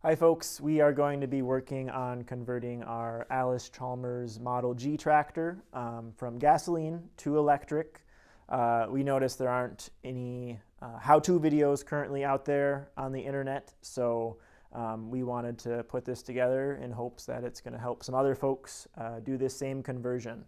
Hi folks, we are going to be working on converting our Allis Chalmers Model G tractor from gasoline to electric. We noticed there aren't any how-to videos currently out there on the internet, so we wanted to put this together in hopes that it's going to help some other folks do this same conversion.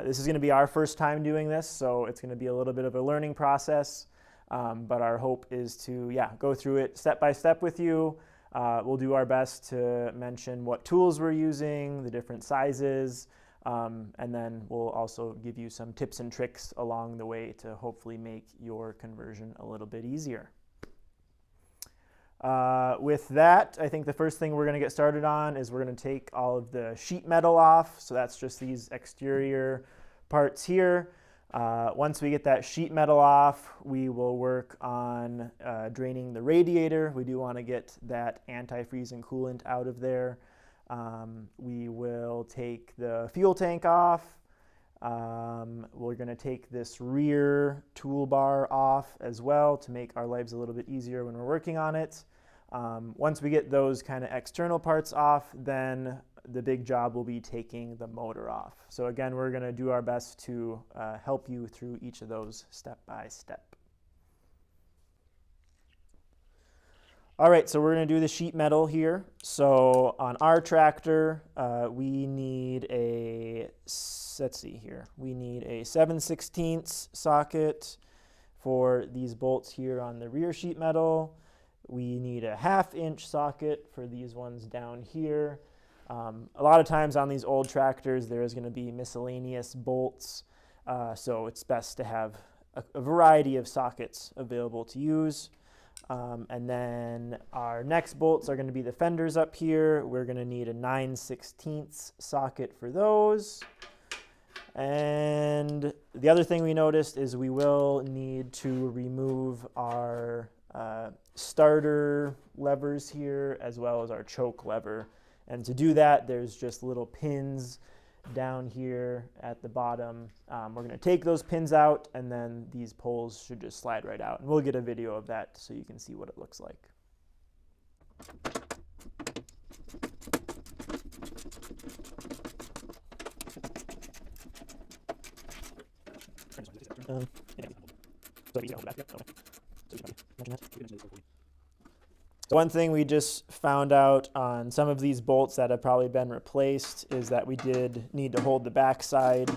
This is going to be our first time doing this, so it's going to be a little bit of a learning process, but our hope is to go through it step by step with you. We'll do our best to mention what tools we're using, the different sizes, and then we'll also give you some tips and tricks along the way to hopefully make your conversion a little bit easier. With that, I think the first thing we're going to get started on is we're going to take all of the sheet metal off. So that's just these exterior parts here. Once we get that sheet metal off, we will work on draining the radiator. We do want to get that antifreeze and coolant out of there. We will take the fuel tank off. We're going to take this rear toolbar off as well to make our lives a little bit easier when we're working on it. Once we get those kind of external parts off, then the big job will be taking the motor off. So again, we're going to do our best to help you through each of those step by step. All right, so we're going to do the sheet metal here. So on our tractor, we need a, let's see here, we need a 7/16 socket for these bolts here on the rear sheet metal. We need a 1/2 inch socket for these ones down here. A lot of times on these old tractors, there is going to be miscellaneous bolts, so it's best to have a variety of sockets available to use. And then our next bolts are going to be the fenders up here. We're going to need a 9/16 socket for those. And the other thing we noticed is we will need to remove our starter levers here as well as our choke lever. And to do that, there's just little pins down here at the bottom. We're going to take those pins out, and then these poles should just slide right out. And we'll get a video of that so you can see what it looks like. So one thing we just found out on some of these bolts that have probably been replaced is that we did need to hold the back side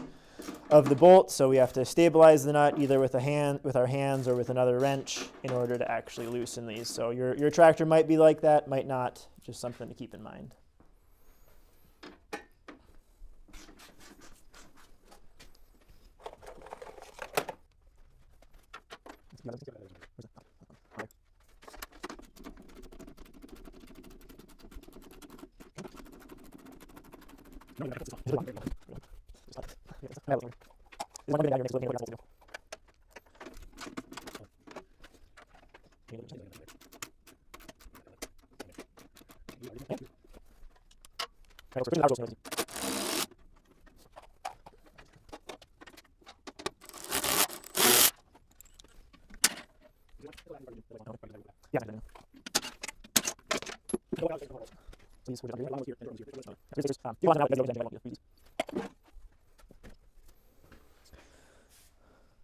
of the bolt, so we have to stabilize the nut either with our hands or with another wrench in order to actually loosen these. So your tractor might be like that, might not, just something to keep in mind.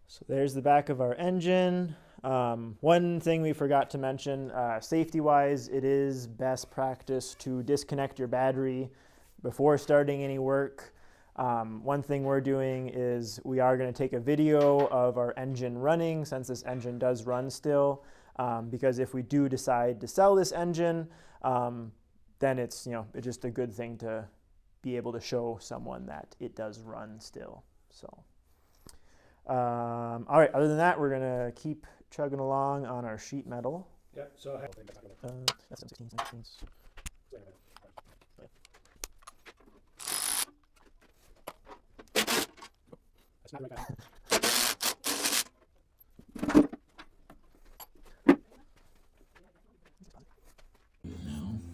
So there's the back of our engine. One thing we forgot to mention, safety-wise, it is best practice to disconnect your battery before starting any work. One thing we're doing is we are going to take a video of our engine running, since this engine does run still, because if we do decide to sell this engine, then it's just a good thing to be able to show someone that it does run still. So, all right. Other than that, we're gonna keep chugging along on our sheet metal. Yep. So That's 16. that's not right back.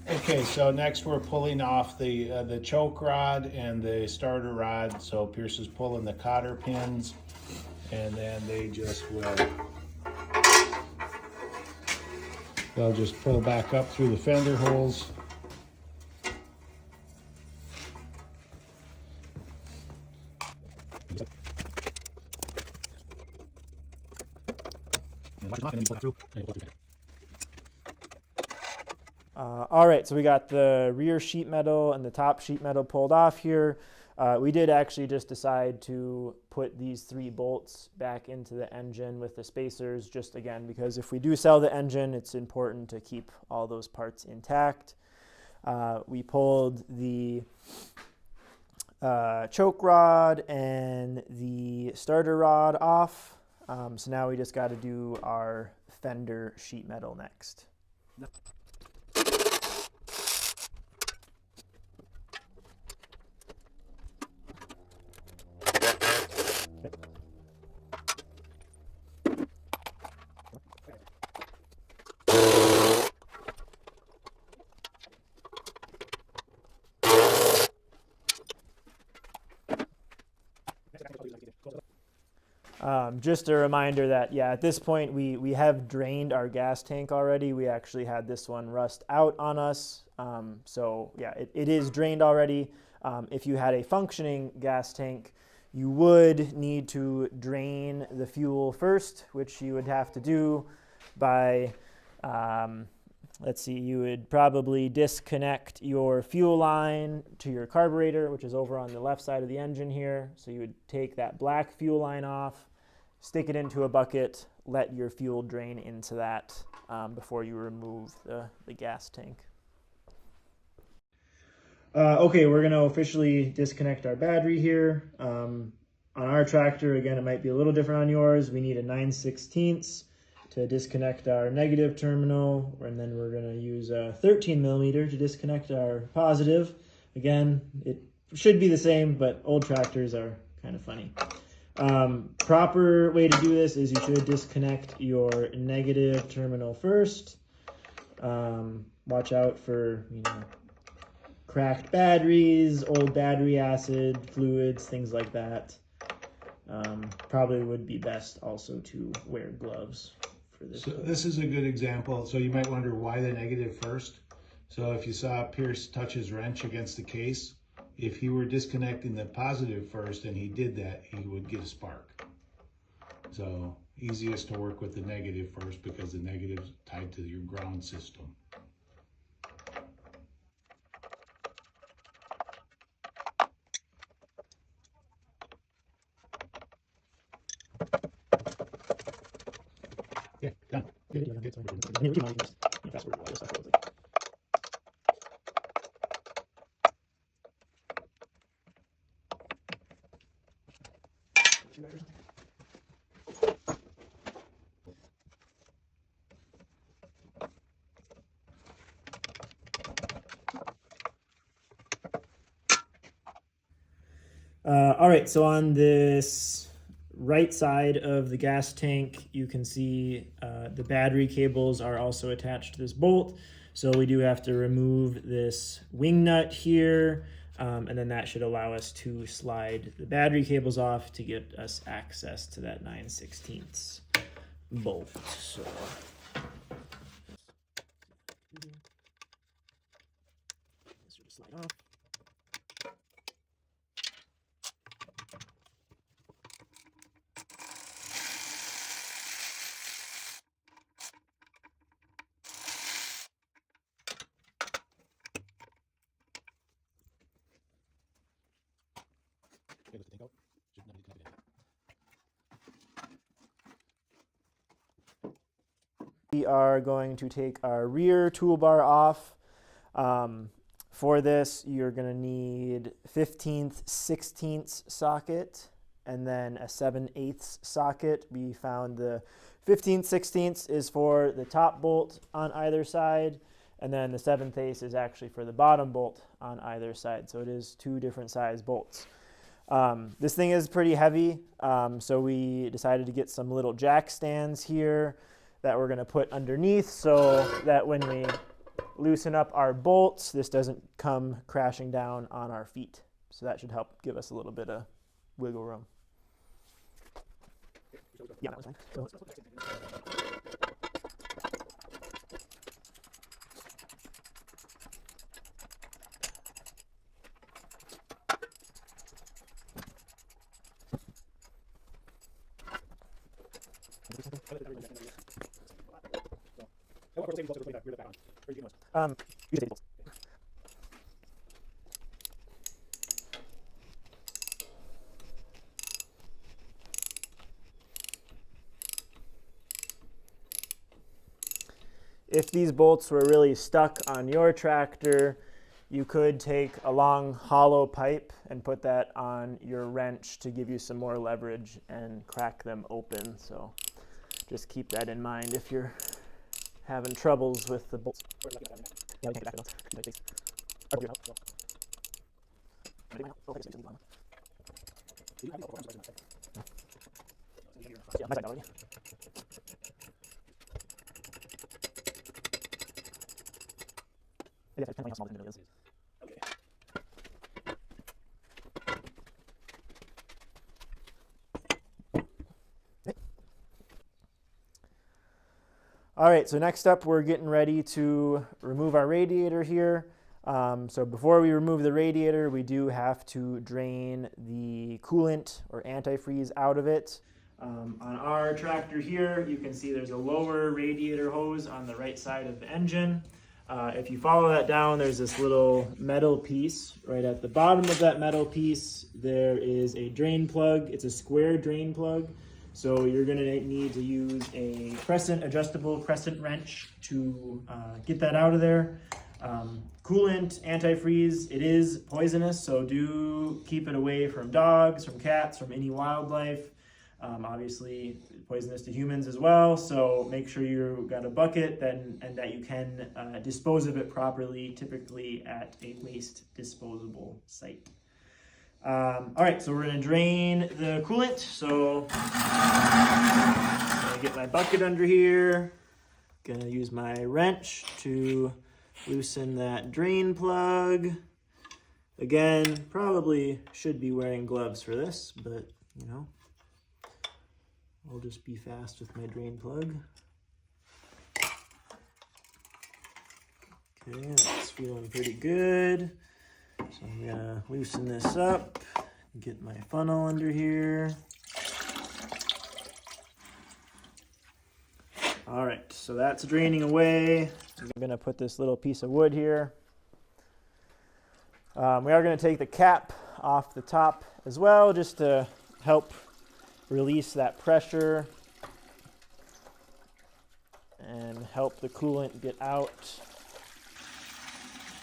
Okay, so next we're pulling off the choke rod and the starter rod. So Pierce is pulling the cotter pins, and then they just will They'll just pull back up through the fender holes. All right, so we got the rear sheet metal and the top sheet metal pulled off here. We did actually just decide to put these 3 bolts back into the engine with the spacers, just again, because if we do sell the engine, it's important to keep all those parts intact. We pulled the choke rod and the starter rod off. So now we just got to do our fender sheet metal next. Just a reminder that, yeah, at this point we have drained our gas tank already. We actually had this one rust out on us. So yeah, it is drained already. If you had a functioning gas tank, you would need to drain the fuel first, which you would have to do by, let's see, you would probably disconnect your fuel line to your carburetor, which is over on the left side of the engine here. So you would take that black fuel line off, stick it into a bucket, let your fuel drain into that before you remove the gas tank. Okay, we're going to officially disconnect our battery here. On our tractor, again, it might be a little different on yours. We need a 9/16 to disconnect our negative terminal, and then we're going to use a 13 millimeter to disconnect our positive. Again, it should be the same, but old tractors are kind of funny. Proper way to do this is you should disconnect your negative terminal first. Watch out for, cracked batteries, old battery acid, fluids, things like that. Probably would be best also to wear gloves for this. So this is a good example. So you might wonder why the negative first. So if you saw Pierce touch his wrench against the case, if he were disconnecting the positive first and he did that, he would get a spark. So easiest to work with the negative first because the negative is tied to your ground system. Yeah, done. All right, so on this right side of the gas tank, you can see the battery cables are also attached to this bolt. So we do have to remove this wing nut here, and then that should allow us to slide the battery cables off to get us access to that 9/16 bolt. So this should slide off. We are going to take our rear toolbar off. For this, you're going to need 15th, 16th socket and then a 7/8 socket. We found the 15th, 16th is for the top bolt on either side, and then the 7/8 is actually for the bottom bolt on either side. So it is 2 different size bolts. This thing is pretty heavy, so we decided to get some little jack stands here that we're going to put underneath so that when we loosen up our bolts, this doesn't come crashing down on our feet. So that should help give us a little bit of wiggle room. Yeah, that was fine. Use the bolts. If these bolts were really stuck on your tractor, you could take a long hollow pipe and put that on your wrench to give you some more leverage and crack them open. So just keep that in mind if you're having troubles with the bolts. Yeah, we can't get back to those. Yeah, my side already. Yeah, it's depending on how small the middle is. Okay. All right, so next up we're getting ready to remove our radiator here. So before we remove the radiator, we do have to drain the coolant or antifreeze out of it. On our tractor here, you can see there's a lower radiator hose on the right side of the engine. If you follow that down, there's this little metal piece. Right at the bottom of that metal piece, there is a drain plug. It's a square drain plug. So you're going to need to use a adjustable crescent wrench to get that out of there. Coolant, antifreeze, it is poisonous, so do keep it away from dogs, from cats, from any wildlife. Obviously poisonous to humans as well, so make sure you've got a bucket and that you can dispose of it properly, typically at a waste disposable site. All right, so we're going to drain the coolant. So I'm going to get my bucket under here, going to use my wrench to loosen that drain plug. Again, probably should be wearing gloves for this, but you know, I'll just be fast with my drain plug. Okay, that's feeling pretty good. So I'm gonna loosen this up, get my funnel under here. All right, so that's draining away. I'm gonna put this little piece of wood here. We are gonna take the cap off the top as well, just to help release that pressure and help the coolant get out.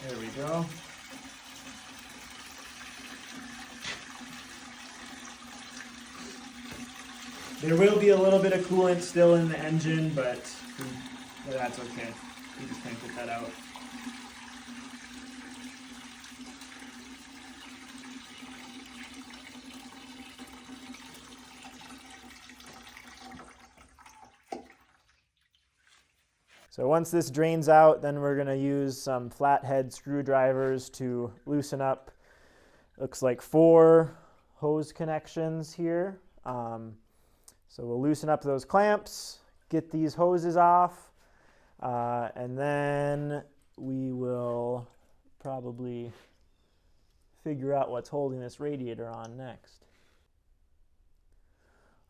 There we go. There will be a little bit of coolant still in the engine, but that's okay. You just can't get that out. So once this drains out, then we're going to use some flathead screwdrivers to loosen up. Looks like 4 hose connections here. So we'll loosen up those clamps, get these hoses off, and then we will probably figure out what's holding this radiator on next.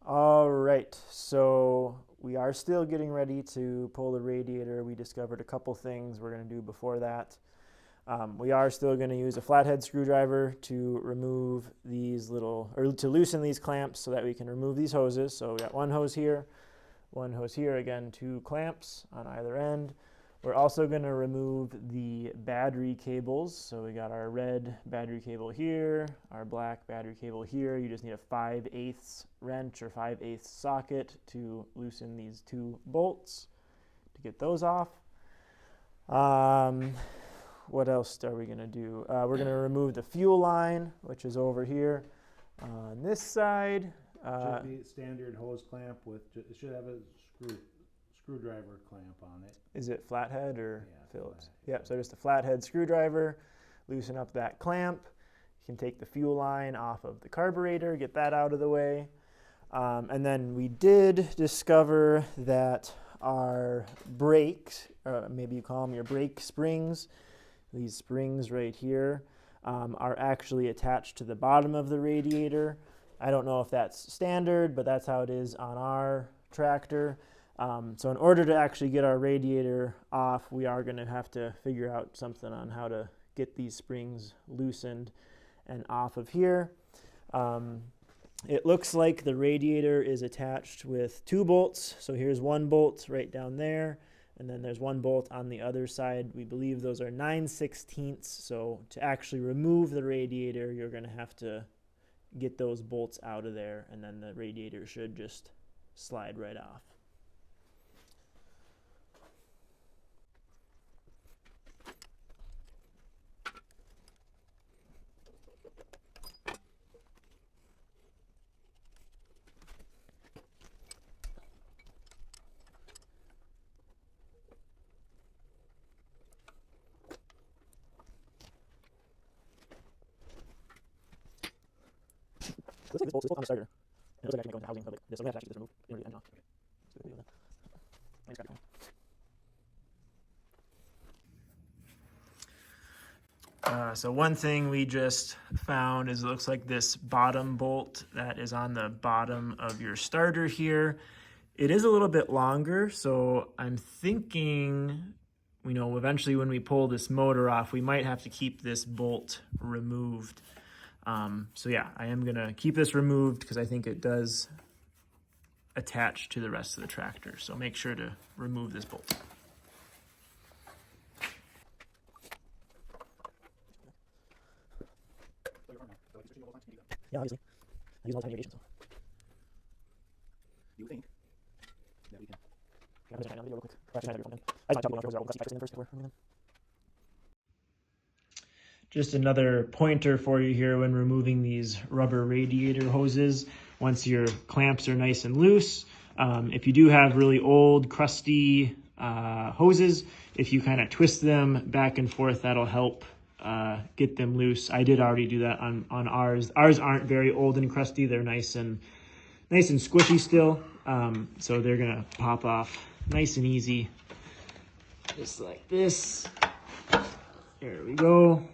All right, so we are still getting ready to pull the radiator. We discovered a couple things we're going to do before that. We are still going to use a flathead screwdriver to remove these to loosen these clamps so that we can remove these hoses. So we got one hose here, again 2 clamps on either end. We're also going to remove the battery cables. So we got our red battery cable here, our black battery cable here. You just need a 5/8 wrench or 5/8 socket to loosen these 2 bolts to get those off. What else are we going to do? We're going to remove the fuel line, which is over here on this side. Should be standard hose clamp it should have a screwdriver clamp on it. Is it flathead or Phillips? Flathead. Yeah, so just a flathead screwdriver, loosen up that clamp. You can take the fuel line off of the carburetor, get that out of the way. And then we did discover that our brakes, maybe you call them your brake springs, these springs right here, are actually attached to the bottom of the radiator. I don't know if that's standard, but that's how it is on our tractor. So in order to actually get our radiator off, we are going to have to figure out something on how to get these springs loosened and off of here. It looks like the radiator is attached with 2 bolts. So here's 1 bolt right down there, and then there's 1 bolt on the other side. We believe those are 9/16. So to actually remove the radiator, you're going to have to get those bolts out of there, and then the radiator should just slide right off. Looks like this bolt on the starter. And it looks like it actually might go into housing, but this, so we have to actually get this removed in order to get the engine off. So we'll do that. Nice crack. So one thing we just found is it looks like this bottom bolt that is on the bottom of your starter here. It is a little bit longer, so I'm thinking, eventually when we pull this motor off, we might have to keep this bolt removed. So yeah, I am gonna keep this removed because I think it does attach to the rest of the tractor. So make sure to remove this bolt. Yeah, obviously. I use all the time irrigation, so. You think that we can. I'm just trying to video real quick. I just want to tell you because they're all practicing first before moving them. Just another pointer for you here when removing these rubber radiator hoses. Once your clamps are nice and loose, if you do have really old, crusty hoses, if you kind of twist them back and forth, that'll help get them loose. I did already do that on ours. Ours aren't very old and crusty. They're nice and squishy still. So they're gonna pop off nice and easy, just like this. There we go.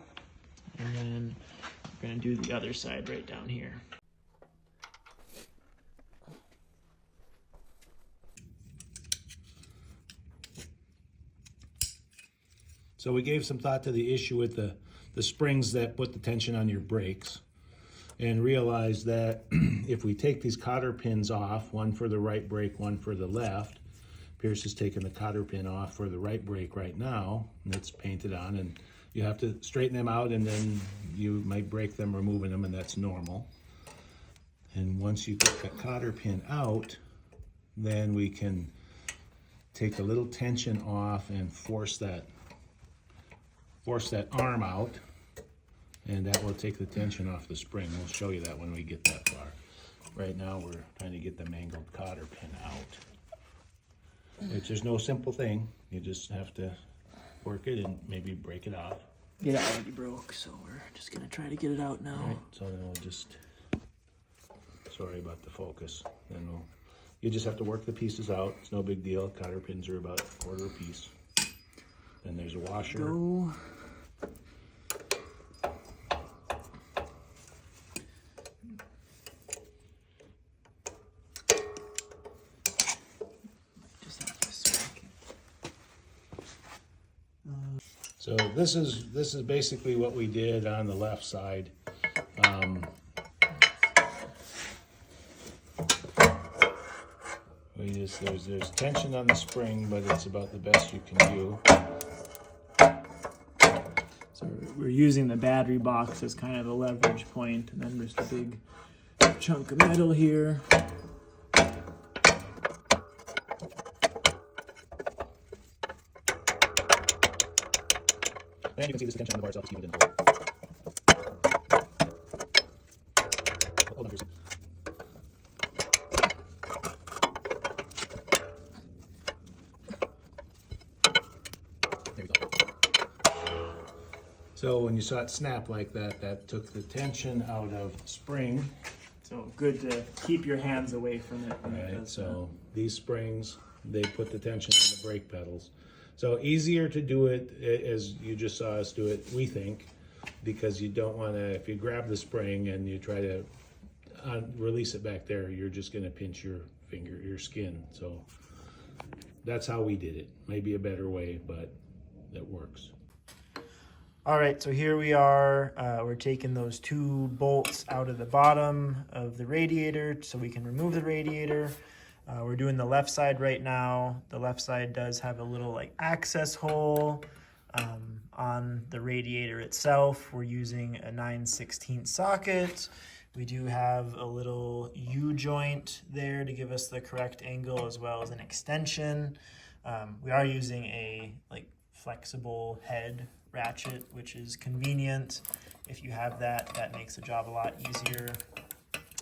And then we're gonna do the other side right down here. So we gave some thought to the issue with the springs that put the tension on your brakes, and realized that if we take these cotter pins off, one for the right brake, one for the left, Pierce is taking the cotter pin off for the right brake right now, and it's painted on, and you have to straighten them out, and then you might break them removing them, and that's normal. And once you get that cotter pin out, then we can take a little tension off and force that arm out, and that will take the tension off the spring. We'll show you that when we get that far. Right now we're trying to get the mangled cotter pin out, which is no simple thing. You just have to work it and maybe break it off. It already broke, so we're just gonna try to get it out now. Right, so then we'll just, sorry about the focus. Then you just have to work the pieces out. It's no big deal. Cotter pins are about a quarter a piece. Then there's a washer. Go. So this is basically what we did on the left side. There's tension on the spring, but it's about the best you can do. So we're using the battery box as kind of a leverage point, and then there's the big chunk of metal here. And you can see this tension on the bar itself is keeping it in hold. Hold on for a second. There we go. So when you saw it snap like that, that took the tension out of the spring. So good to keep your hands away from it. Right, so these springs, they put the tension on the brake pedals. So easier to do it as you just saw us do it, we think, because you don't want to, if you grab the spring and you try to release it back there, you're just going to pinch your finger, your skin. So that's how we did it. Maybe a better way, but it works. All right, so here we are. We're taking those 2 bolts out of the bottom of the radiator so we can remove the radiator. We're doing the left side right now. The left side does have a little like access hole on the radiator itself. We're using a 9/16 socket. We do have a little U-joint there to give us the correct angle, as well as an extension. We are using a like flexible head ratchet, which is convenient. If you have that, that makes the job a lot easier.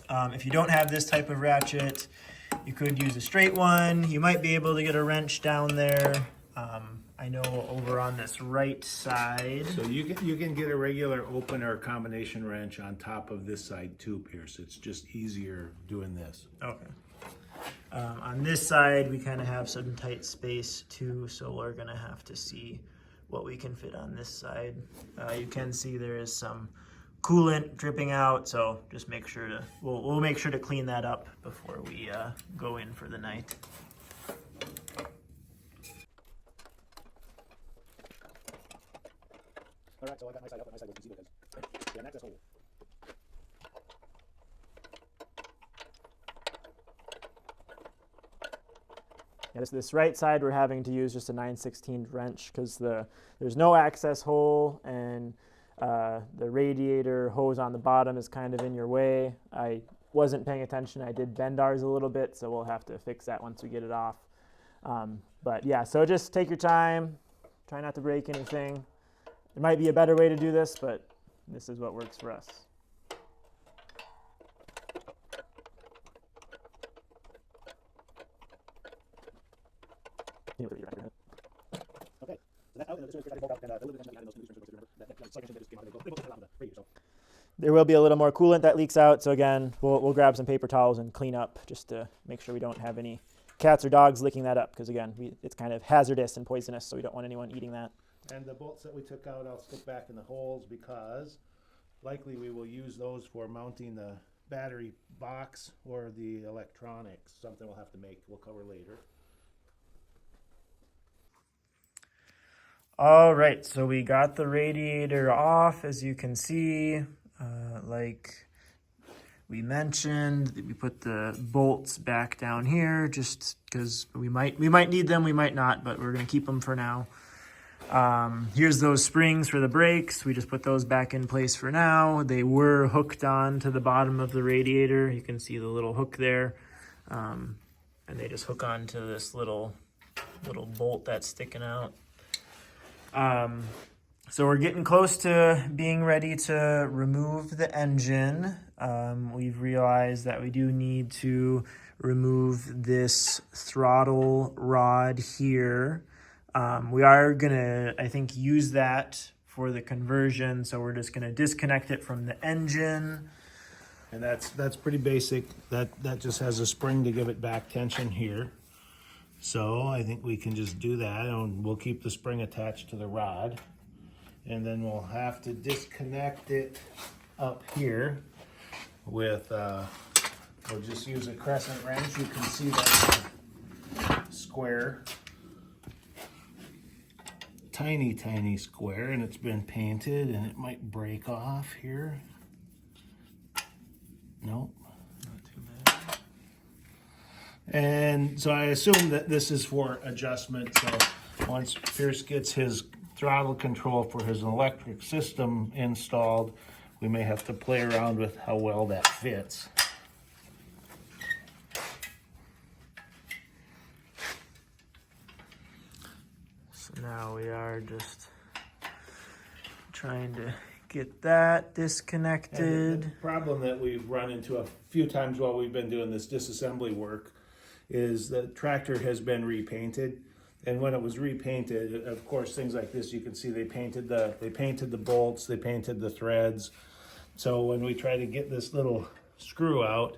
If you don't have this type of ratchet, you could use a straight one. You might be able to get a wrench down there. I know over on this right side. So you can get a regular open or combination wrench on top of this side too, Pierce. It's just easier doing this. Okay. On this side, we kind of have some tight space too, so we're gonna have to see what we can fit on this side. You can see there is some coolant dripping out, so just make sure to, we'll make sure to clean that up before we go in for the night. All right, so I got my side up and my side goes easy because yeah, access hole. Yeah, this right side we're having to use just a 9/16 wrench because there's no access hole, and the radiator hose on the bottom is kind of in your way. I wasn't paying attention. I did bend ours a little bit, so we'll have to fix that once we get it off. But yeah, so just take your time. Try not to break anything. There might be a better way to do this, but this is what works for us. Okay, so that's out, and as soon as I bolt out, and the lid is adding those two loose remember that like I said, they just came out, they both came out of the radiator, so. There will be a little more coolant that leaks out, so again, we'll grab some paper towels and clean up just to make sure we don't have any cats or dogs licking that up, because again, it's kind of hazardous and poisonous, so we don't want anyone eating that. And the bolts that we took out, I'll stick back in the holes because likely we will use those for mounting the battery box or the electronics. Something we'll have to make, we'll cover later. All right, so we got the radiator off, as you can see. Like we mentioned, we put the bolts back down here just because we might need them, we might not, but we're gonna keep them for now. Here's those springs for the brakes. We just put those back in place for now. They were hooked on to the bottom of the radiator. You can see the little hook there. And they just hook onto this little bolt that's sticking out. So we're getting close to being ready to remove the engine. We've realized that we do need to remove this throttle rod here. We are gonna, I think, use that for the conversion. So we're just gonna disconnect it from the engine. And that's pretty basic. That just has a spring to give it back tension here. So I think we can just do that, and we'll keep the spring attached to the rod. And then we'll have to disconnect it up here with, we'll just use a crescent wrench. You can see that square, tiny square, and it's been painted, and it might break off here. Nope. Not too bad. And so I assume that this is for adjustment. So once Pierce gets his throttle control for his electric system installed, we may have to play around with how well that fits. So now we are just trying to get that disconnected. The problem that we've run into a few times while we've been doing this disassembly work is the tractor has been repainted. And when it was repainted, of course, things like this, you can see they painted the bolts, they painted the threads. So when we try to get this little screw out,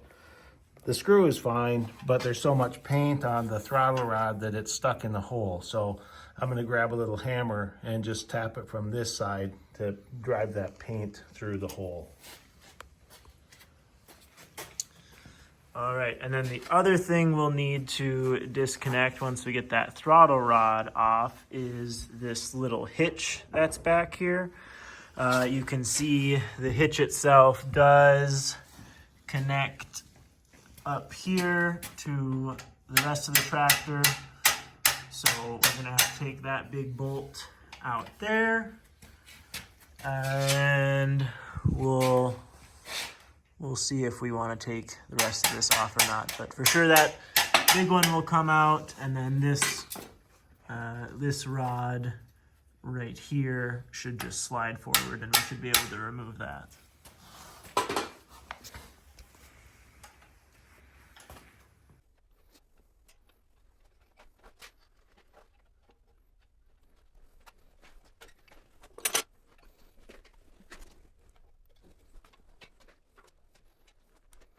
the screw is fine, but there's so much paint on the throttle rod that it's stuck in the hole. So I'm gonna grab a little hammer and just tap it from this side to drive that paint through the hole. All right, and then the other thing we'll need to disconnect once we get that throttle rod off is this little hitch that's back here. You can see the hitch itself does connect up here to the rest of the tractor. So we're gonna have to take that big bolt out there, and we'll see if we want to take the rest of this off or not. But for sure that big one will come out, and then this rod right here should just slide forward, and we should be able to remove that.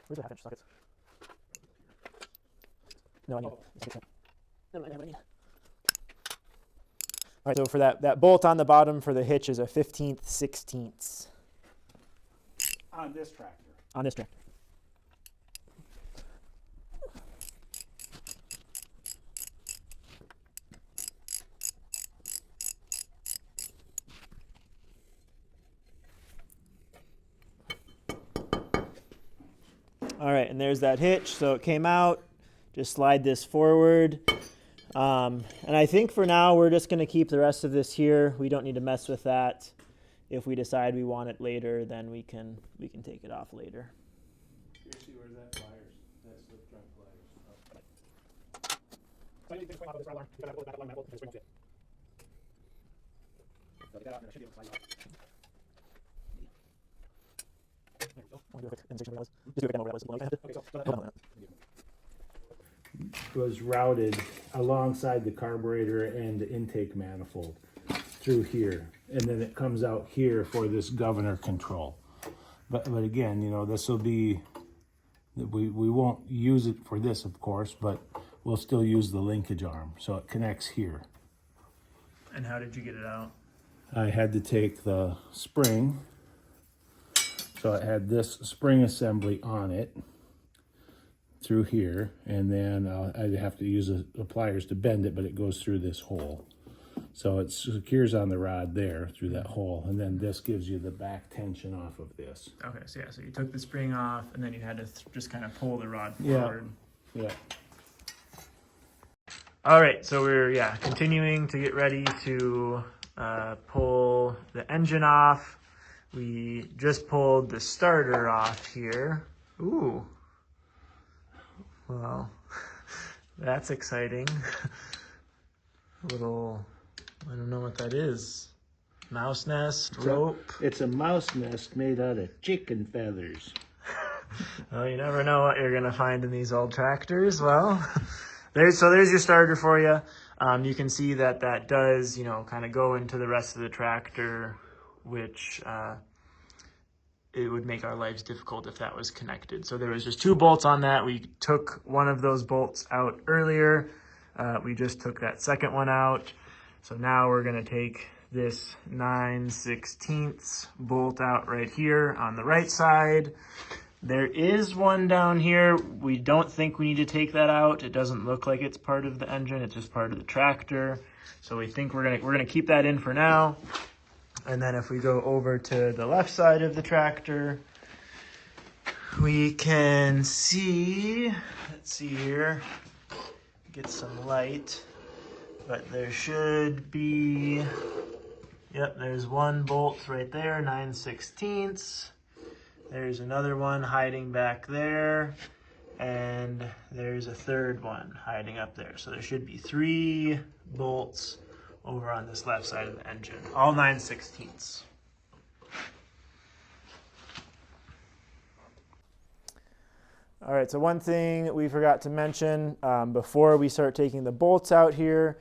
Where's the half-inch sockets? No, I need it. No, I have what I need. All right, so for that bolt on the bottom for the hitch is a 15/16. On this tractor. On this tractor. All right, and there's that hitch. So it came out. Just slide this forward. And I think for now we're just going to keep the rest of this here. We don't need to mess with that. If we decide we want it later, then we can take it off later. See, where's that pliers? That's the front pliers. So I need to point out this alarm. You gotta pull it back along that bolt and just bring it. So get that out, and I should be able to slide it out. There we go. Want to do a quick demonstration of what that was? Just do a quick demo of what that was. Okay, so that Was routed alongside the carburetor and the intake manifold through here, and then it comes out here for this governor control. But again, you know, this will be, we won't use it for this, of course, but we'll still use the linkage arm, so it connects here. And how did you get it out? I had to take the spring, so it had this spring assembly on it through here, and then I'd have to use the pliers to bend it, but it goes through this hole. So it secures on the rod there through that hole, and then this gives you the back tension off of this. Okay, so yeah, so you took the spring off, and then you had to just kind of pull the rod forward. Yeah. All right, so we're continuing to get ready to pull the engine off. We just pulled the starter off here. Ooh. Well, that's exciting. Little, I don't know what that is. Mouse nest, rope. It's a mouse nest made out of chicken feathers. Well, you never know what you're gonna find in these old tractors. Well, there's your starter for you. You can see that does, kind of go into the rest of the tractor, which it would make our lives difficult if that was connected. So there was just 2 bolts on that. We took one of those bolts out earlier. We just took that second one out. So now we're gonna take this 9/16 bolt out right here on the right side. There is one down here. We don't think we need to take that out. It doesn't look like it's part of the engine. It's just part of the tractor. So we think we're gonna keep that in for now. And then if we go over to the left side of the tractor, we can see, let's see here, get some light, but there should be, yep, there's one bolt right there, 9/16. There's another one hiding back there, and there's a third one hiding up there. So there should be 3 bolts over on this left side of the engine, all 9/16. All right, so one thing we forgot to mention before we start taking the bolts out here,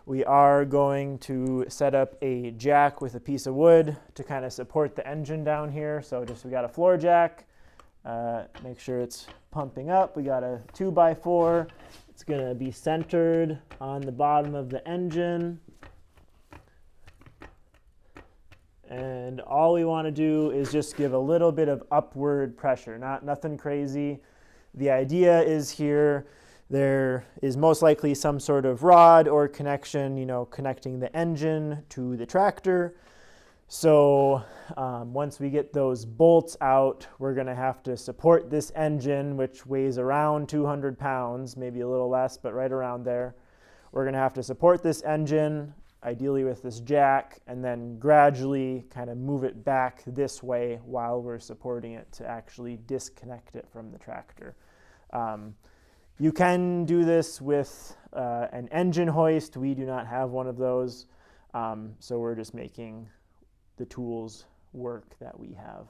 we are going to set up a jack with a piece of wood to kind of support the engine down here. So we got a floor jack, make sure it's pumping up. We got a 2x4. It's gonna be centered on the bottom of the engine. And all we want to do is just give a little bit of upward pressure, nothing crazy. the idea is here there is most likely some sort of rod or connection, connecting the engine to the tractor. So once we get those bolts out, we're going to have to support this engine, which weighs around 200 pounds, maybe a little less, but right around there. We're going to have to support this engine, ideally with this jack, and then gradually kind of move it back this way while we're supporting it to actually disconnect it from the tractor. You can do this with an engine hoist. We do not have one of those, so we're just making the tools work that we have.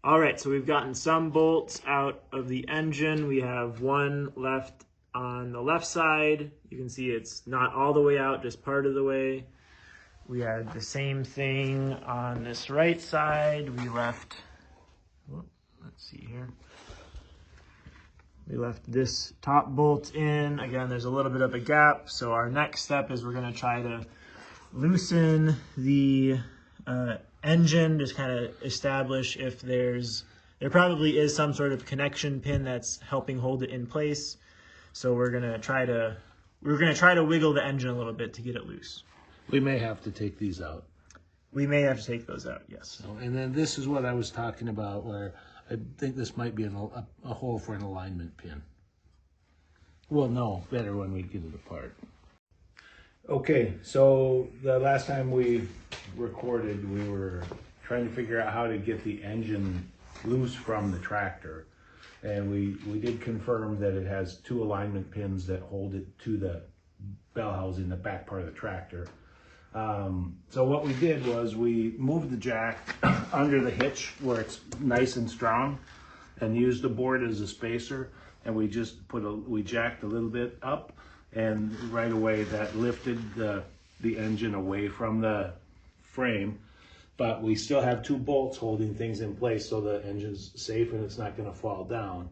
All right, so we've gotten some bolts out of the engine. We have one left on the left side. You can see it's not all the way out, just part of the way. We had the same thing on this right side. We left, let's see here. We left this top bolt in. Again, there's a little bit of a gap. So our next step is we're gonna try to loosen the engine, just kind of establish if there probably is some sort of connection pin that's helping hold it in place. So we're gonna try to wiggle the engine a little bit to get it loose. We may have to take these out. We may have to take those out, yes. And then this is what I was talking about, where I think this might be a hole for an alignment pin. We'll know better when we get it apart. Okay, so the last time we recorded, we were trying to figure out how to get the engine loose from the tractor. And we did confirm that it has 2 alignment pins that hold it to the bell housing, the back part of the tractor. So what we did was we moved the jack under the hitch where it's nice and strong and used the board as a spacer, and we just we jacked a little bit up, and right away that lifted the engine away from the frame. But we still have 2 bolts holding things in place, so the engine's safe and it's not going to fall down.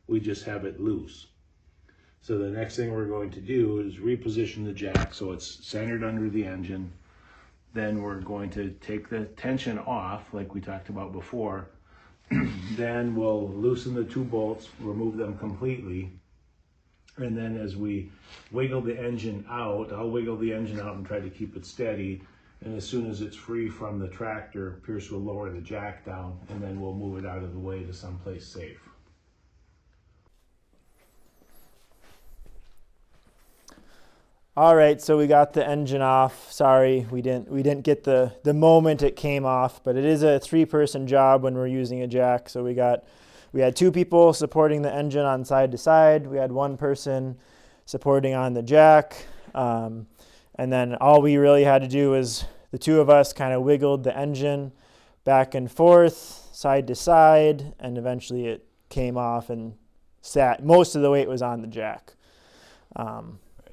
We just have it loose. So the next thing we're going to do is reposition the jack so it's centered under the engine. Then we're going to take the tension off like we talked about before. Then we'll loosen the 2 bolts, remove them completely. And then as we wiggle the engine out, I'll wiggle the engine out and try to keep it steady. And as soon as it's free from the tractor, Pierce will lower the jack down, and then we'll move it out of the way to someplace safe. All right, so we got the engine off. Sorry, we didn't get the moment it came off, but it is a 3-person job when we're using a jack. So we had 2 people supporting the engine on side to side. We had 1 person supporting on the jack. And then all we really had to do was the 2 of us kind of wiggled the engine back and forth, side to side, and eventually it came off and sat. Most of the weight was on the jack.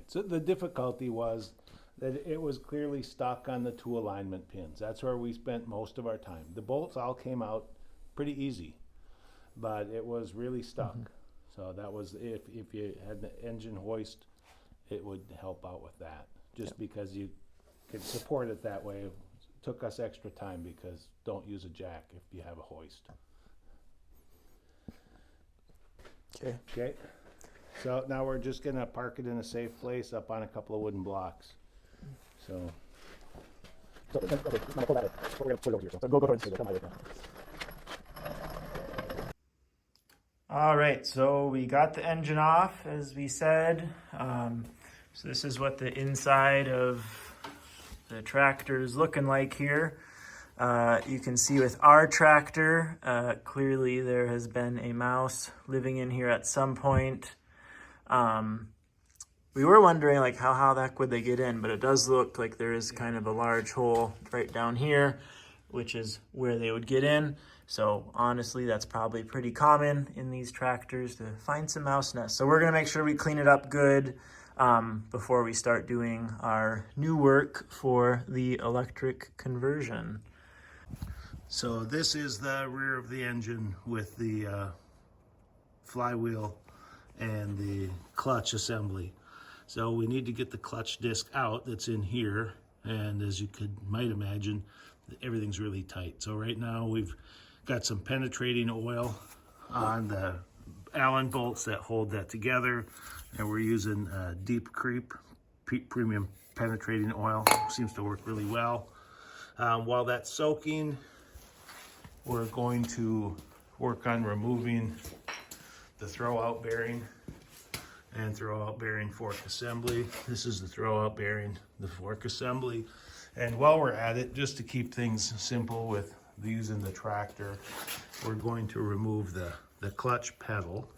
So the difficulty was that it was clearly stuck on the 2 alignment pins. That's where we spent most of our time. The bolts all came out pretty easy, but it was really stuck. Mm-hmm. So that was, if you had the engine hoist, it would help out with that. Just because you could support it that way. It took us extra time because don't use a jack if you have a hoist. Okay. So now we're just going to park it in a safe place up on a couple of wooden blocks. So okay, I'm gonna pull that in. We're gonna put it over here. So go towards the come All right, so we got the engine off, as we said. So this is what the inside of the tractor is looking like here. You can see with our tractor, clearly there has been a mouse living in here at some point. We were wondering like how the heck would they get in, but it does look like there is kind of a large hole right down here, which is where they would get in. So honestly, that's probably pretty common in these tractors to find some mouse nests. So we're gonna make sure we clean it up good before we start doing our new work for the electric conversion. So this is the rear of the engine with the flywheel and the clutch assembly. So we need to get the clutch disc out that's in here, and as you might imagine, everything's really tight. So right now we've got some penetrating oil on the Allen bolts that hold that together, and we're using Deep Creep premium penetrating oil. Seems to work really well. While that's soaking, we're going to work on removing the throwout bearing and throwout bearing fork assembly. This is the throwout bearing, the fork assembly. And while we're at it, just to keep things simple with using the tractor, we're going to remove the clutch pedal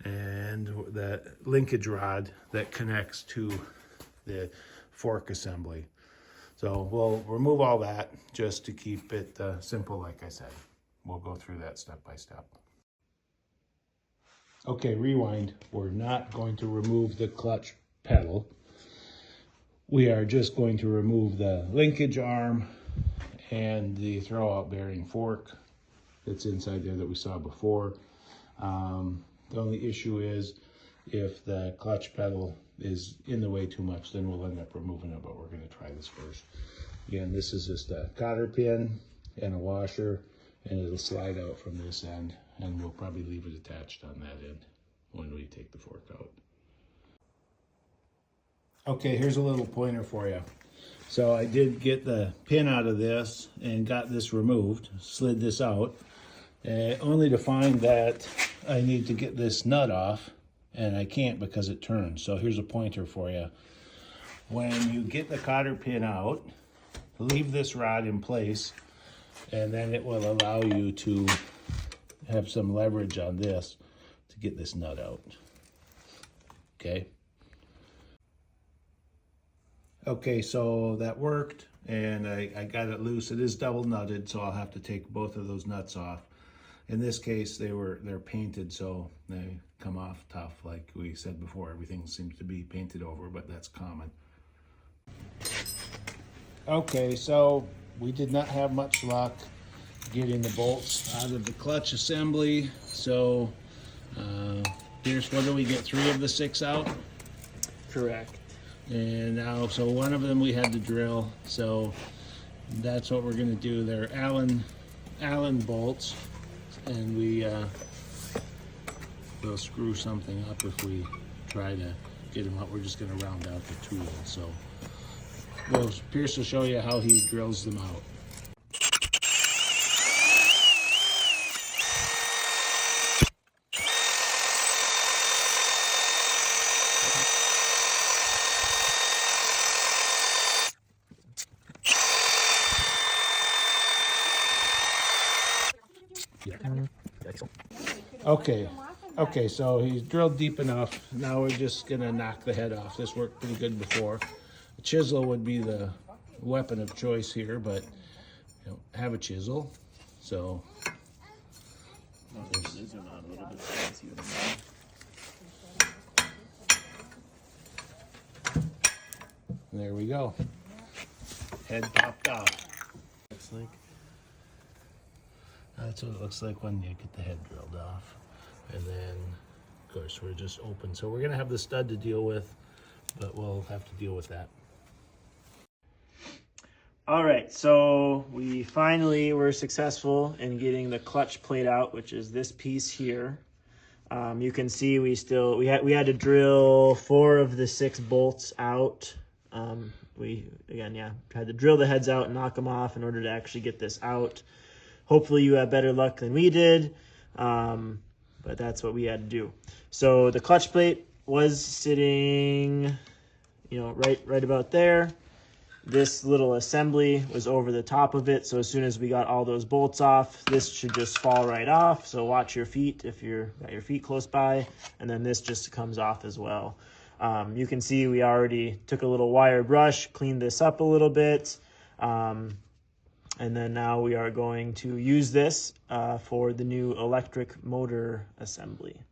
and the linkage rod that connects to the fork assembly. So we'll remove all that just to keep it simple, like I said. We'll go through that step by step. Okay, rewind. We're not going to remove the clutch pedal. We are just going to remove the linkage arm and the throwout bearing fork that's inside there that we saw before. The only issue is if the clutch pedal is in the way too much, then we'll end up removing it, but we're going to try this first. Again, this is just a cotter pin and a washer, and it'll slide out from this end, and we'll probably leave it attached on that end when we take the fork out. Okay, here's a little pointer for you. So I did get the pin out of this and got this removed, slid this out, only to find that I need to get this nut off, and I can't because it turns. So here's a pointer for you. When you get the cotter pin out, leave this rod in place, and then it will allow you to have some leverage on this to get this nut out. Okay. Okay, so that worked, and I got it loose. It is double nutted, so I'll have to take both of those nuts off. In this case, they're painted, so they come off tough. Like we said before, everything seems to be painted over, but that's common. Okay, so we did not have much luck getting the bolts out of the clutch assembly. So Pierce, what do we get, 3 of the 6 out? Correct. And now, so one of them we had to drill, so that's what we're going to do. They're Allen bolts, and we'll screw something up if we try to get them out. We're just going to round out the tool. So Pierce will show you how he drills them out. Okay, so he's drilled deep enough. Now we're just gonna knock the head off. This worked pretty good before. A chisel would be the weapon of choice here, but you don't have a chisel, so. There we go. Head popped off. Looks like. That's what it looks like when you get the head drilled off. And then, of course, we're just open. So we're gonna have the stud to deal with, but we'll have to deal with that. All right, so we finally were successful in getting the clutch plate out, which is this piece here. You can see we had to drill 4 of the 6 bolts out. We had to drill the heads out and knock them off in order to actually get this out. Hopefully you have better luck than we did, but that's what we had to do. So the clutch plate was sitting, right about there. This little assembly was over the top of it, so as soon as we got all those bolts off, this should just fall right off. So watch your feet if you've got your feet close by, and then this just comes off as well. You can see we already took a little wire brush, cleaned this up a little bit, and then now we are going to use this for the new electric motor assembly.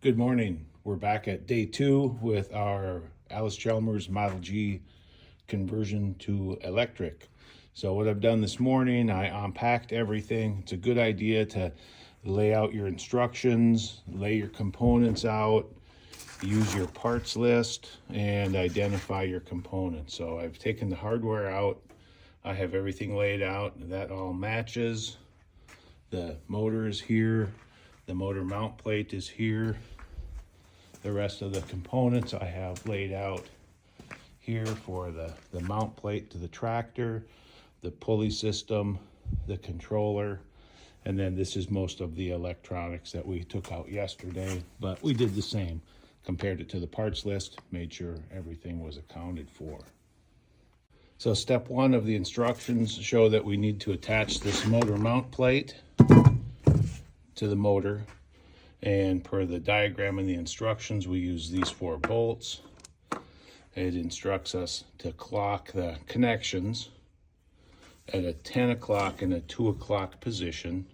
Good morning. We're back at day 2 with our Allis Chalmers Model G conversion to electric. So what I've done this morning, I unpacked everything. It's a good idea to lay out your instructions, lay your components out, use your parts list and identify your components. So I've taken the hardware out. I have everything laid out. That all matches. The motor is here. The motor mount plate is here. The rest of the components I have laid out here for the mount plate to the tractor, the pulley system, the controller, and then this is most of the electronics that we took out yesterday, but we did the same. Compared it to the parts list, made sure everything was accounted for. So step one of the instructions show that we need to attach this motor mount plate to the motor. And per the diagram and the instructions, we use these 4 bolts. It instructs us to clock the connections at a 10 o'clock and a 2 o'clock position.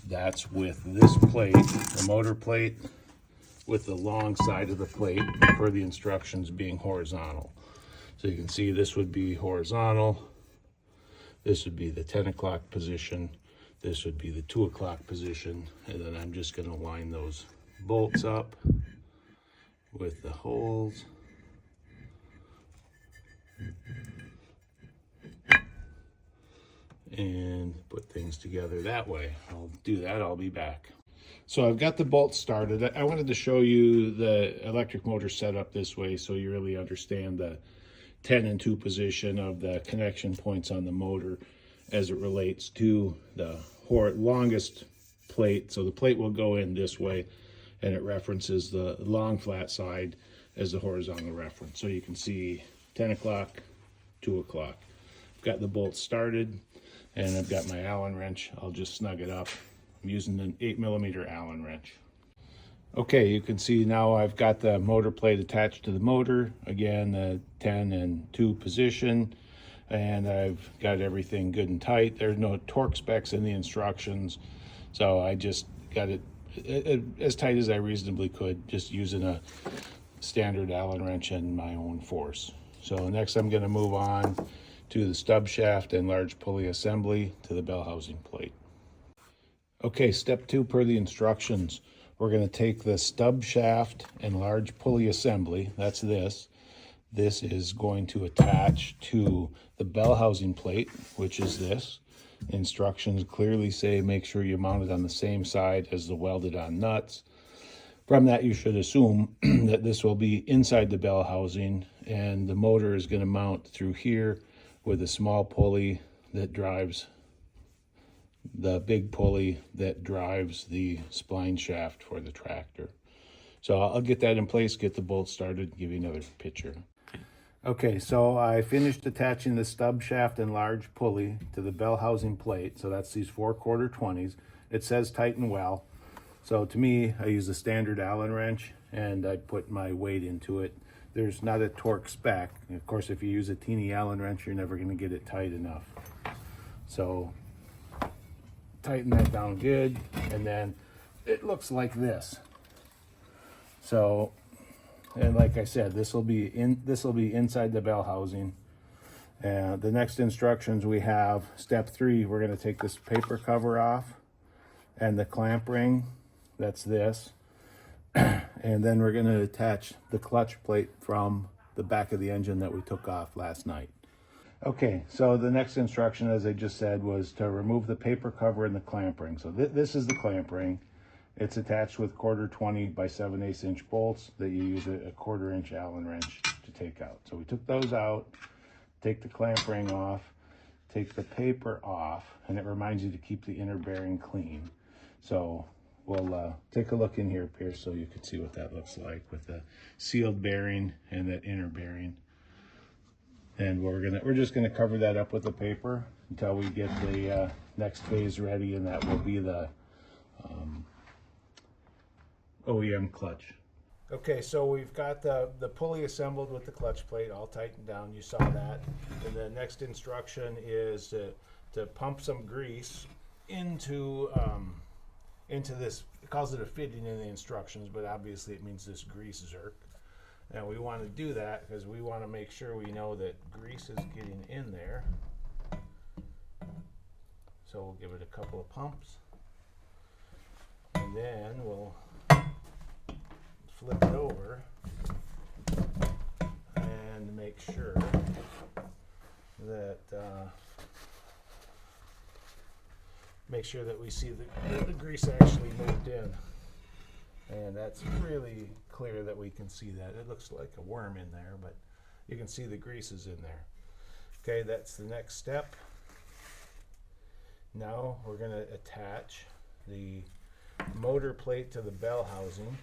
That's with this plate, the motor plate, with the long side of the plate per the instructions being horizontal. So you can see this would be horizontal, this would be the 10 o'clock position, this would be the 2 o'clock position, and then I'm just going to line those bolts up with the holes. And put things together that way. I'll do that, I'll be back. So I've got the bolts started. I wanted to show you the electric motor set up this way so you really understand the 10 and 2 position of the connection points on the motor as it relates to the longest plate. So the plate will go in this way and it references the long flat side as the horizontal reference. So you can see 10 o'clock, 2 o'clock. I've got the bolts started and I've got my Allen wrench. I'll just snug it up. I'm using an 8mm Allen wrench. Okay, you can see now I've got the motor plate attached to the motor. Again, the 10 and 2 position. And I've got everything good and tight. There's no torque specs in the instructions. So I just got it as tight as I reasonably could, just using a standard Allen wrench and my own force. So next I'm gonna move on to the stub shaft and large pulley assembly to the bell housing plate. Okay, step 2 per the instructions. We're going to take the stub shaft and large pulley assembly, that's this. This is going to attach to the bell housing plate, which is this. Instructions clearly say make sure you mount it on the same side as the welded on nuts. From that, you should assume that this will be inside the bell housing and the motor is going to mount through here with a small pulley that drives the big pulley that drives the spline shaft for the tractor. So I'll get that in place, get the bolts started, give you another picture. Okay, so I finished attaching the stub shaft and large pulley to the bell housing plate. So that's these 4/4 20s. It says tighten well. So to me, I use a standard Allen wrench and I put my weight into it. There's not a torque spec. Of course, if you use a teeny Allen wrench, you're never going to get it tight enough. So tighten that down good, and then it looks like this. So, and like I said, this will be inside the bell housing. And the next instructions we have, step 3, we're going to take this paper cover off and the clamp ring, that's this. And then we're going to attach the clutch plate from the back of the engine that we took off last night. Okay, so the next instruction, as I just said, was to remove the paper cover and the clamp ring. So this is the clamp ring. It's attached with 1/4 20 by 7/8 inch bolts that you use a 1/4 inch Allen wrench to take out. So we took those out, take the clamp ring off, take the paper off, and it reminds you to keep the inner bearing clean. So we'll take a look in here, Pierce, so you can see what that looks like with the sealed bearing and that inner bearing. And we're just gonna cover that up with the paper until we get the next phase ready, and that will be the OEM clutch. Okay, so we've got the pulley assembled with the clutch plate all tightened down. You saw that. And the next instruction is to pump some grease into this. It calls it a fitting in the instructions, but obviously it means this grease zerk. And we want to do that because we want to make sure we know that grease is getting in there. So we'll give it a couple of pumps. And then we'll flip it over and make sure that we see the grease actually moved in. And that's really clear that we can see that. It looks like a worm in there, but you can see the grease is in there. Okay, that's the next step. Now we're going to attach the motor plate to the bell housing.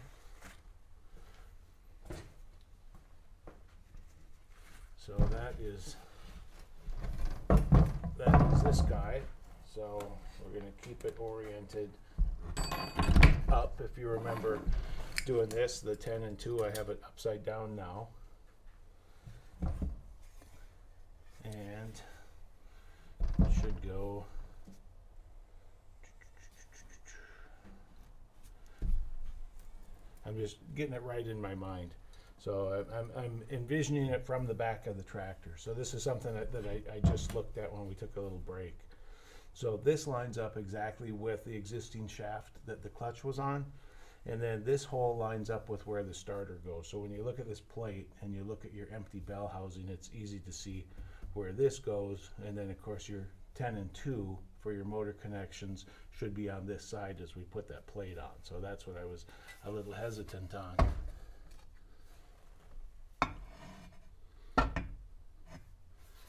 So that is this guy. So we're going to keep it oriented up. If you remember doing this, the 10 and 2, I have it upside down now. And it should go I'm just getting it right in my mind. So I'm envisioning it from the back of the tractor. So this is something that I just looked at when we took a little break. So this lines up exactly with the existing shaft that the clutch was on. And then this hole lines up with where the starter goes. So when you look at this plate and you look at your empty bell housing, it's easy to see where this goes. And then of course your 10 and 2 for your motor connections should be on this side as we put that plate on. So that's what I was a little hesitant on.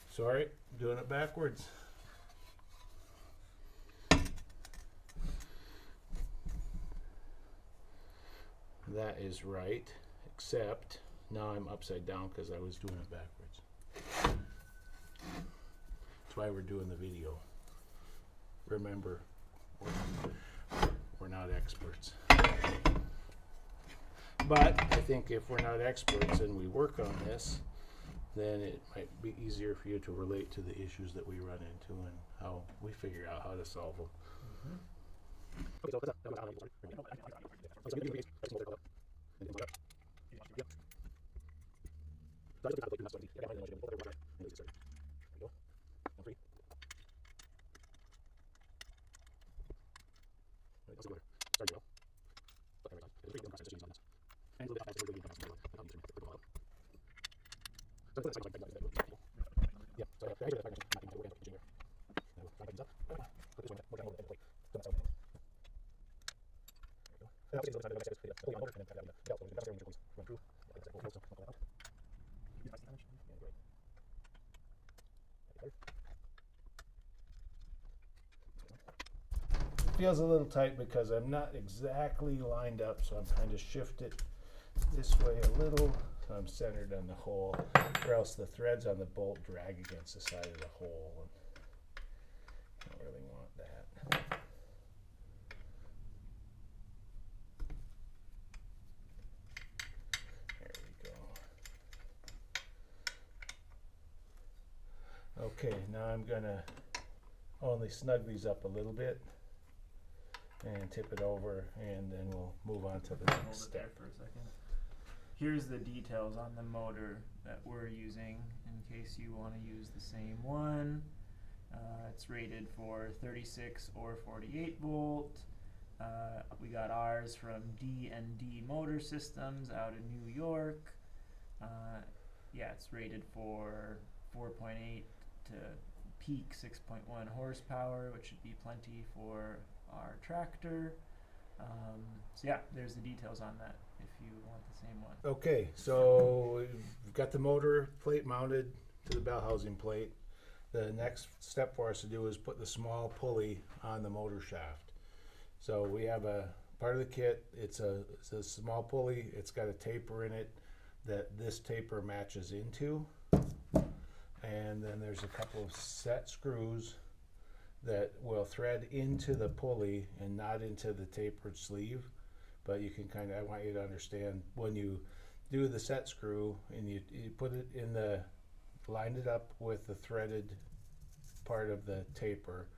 Sorry, doing it backwards. That is right, except now I'm upside down because I was doing it backwards. That's why we're doing the video. Remember, we're not experts. But I think if we're not experts and we work on this, then it might be easier for you to relate to the issues that we run into and how we figure out how to solve them. Okay, so that was sorry. So you can so motor yep. So I just look at the plate, yeah, I know what you're doing. There we go. And 3. Right, let's go there. Start well. Okay, right on. There's a pretty good process just on this. And a little bit of we're doing so that's like yeah, so I actually that's not going to engineer. Now try to up. Put this one more down over the plate. So that's how and I'll see the other side of the video. Pull on over and then cut it out. Yeah, so the best way to run through. It feels a little tight because I'm not exactly lined up, so I'm trying to shift it this way a little so I'm centered on the hole, or else the threads on the bolt drag against the side of the hole. And I don't really want that. There we go. Okay, now I'm gonna only snug these up a little bit and tip it over, and then we'll move on to the next step. For a second. Here's the details on the motor that we're using in case you want to use the same one. It's rated for 36 or 48 volt. We got ours from D&D Motor Systems out in New York. Yeah, it's rated for 4.8 to peak 6.1 horsepower, which should be plenty for our tractor. So yeah, there's the details on that if you want the same one. Okay, so we've got the motor plate mounted to the bell housing plate. The next step for us to do is put the small pulley on the motor shaft. So we have a part of the kit, it's a small pulley, it's got a taper in it that this taper matches into. And then there's a couple of set screws that will thread into the pulley and not into the tapered sleeve. But you can kind of, I want you to understand when you do the set screw and you put it in line it up with the threaded part of the taper,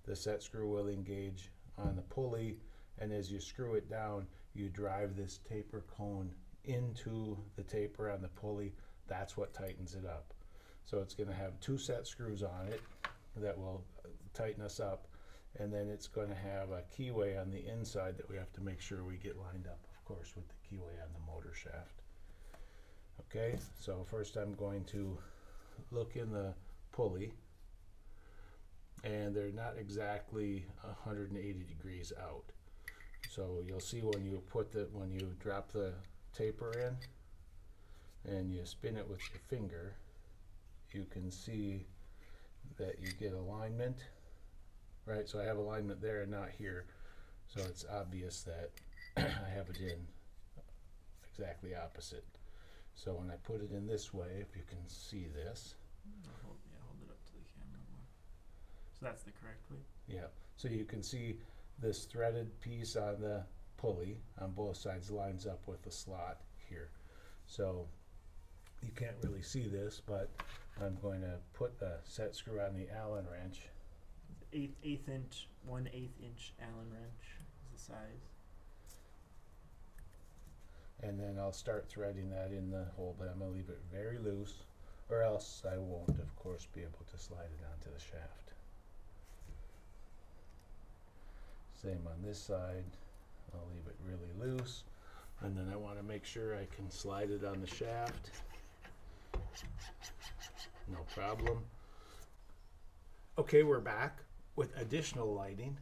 the set screw will engage on the pulley, and as you screw it down, you drive this taper cone into the taper on the pulley. That's what tightens it up. So it's going to have 2 set screws on it that will tighten us up, and then it's going to have a keyway on the inside that we have to make sure we get lined up, of of course, with the keyway on the motor shaft. Okay, so first I'm going to look in the pulley, and they're not exactly 180 degrees out. So you'll see when you drop the taper in and you spin it with your finger, you can see that you get alignment, right? So I have alignment there and not here, so it's obvious that I have it in exactly opposite. So when I put it in this way, if you can see this. Hold it up to the camera more. So that's the correct way? Yeah, so you can see this threaded piece on the pulley on both sides lines up with the slot here. So you can't really see this, but I'm going to put the set screw on the Allen wrench. Eighth inch, 1/8 inch Allen wrench is the size. And then I'll start threading that in the hole, but I'm going to leave it very loose, or else I won't, of course, be able to slide it onto the shaft. Same on this side. I'll leave it really loose, and then I want to make sure I can slide it on the shaft. No problem. Okay, we're back with additional lighting.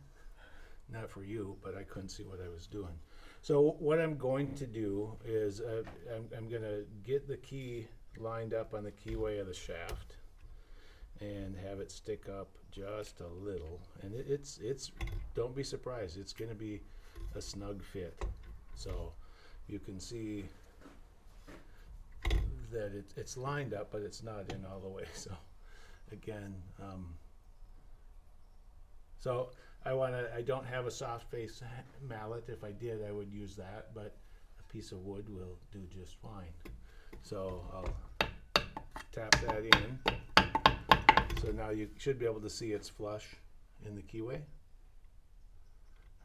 Not for you, but I couldn't see what I was doing. So what I'm going to do is I'm going to get the key lined up on the keyway of the shaft and have it stick up just a little. And it's don't be surprised, it's going to be a snug fit. So you can see that it's lined up, but it's not in all the way. So again, so I don't have a soft face mallet. If I did, I would use that, but a piece of wood will do just fine. So I'll tap that in. So now you should be able to see it's flush in the keyway.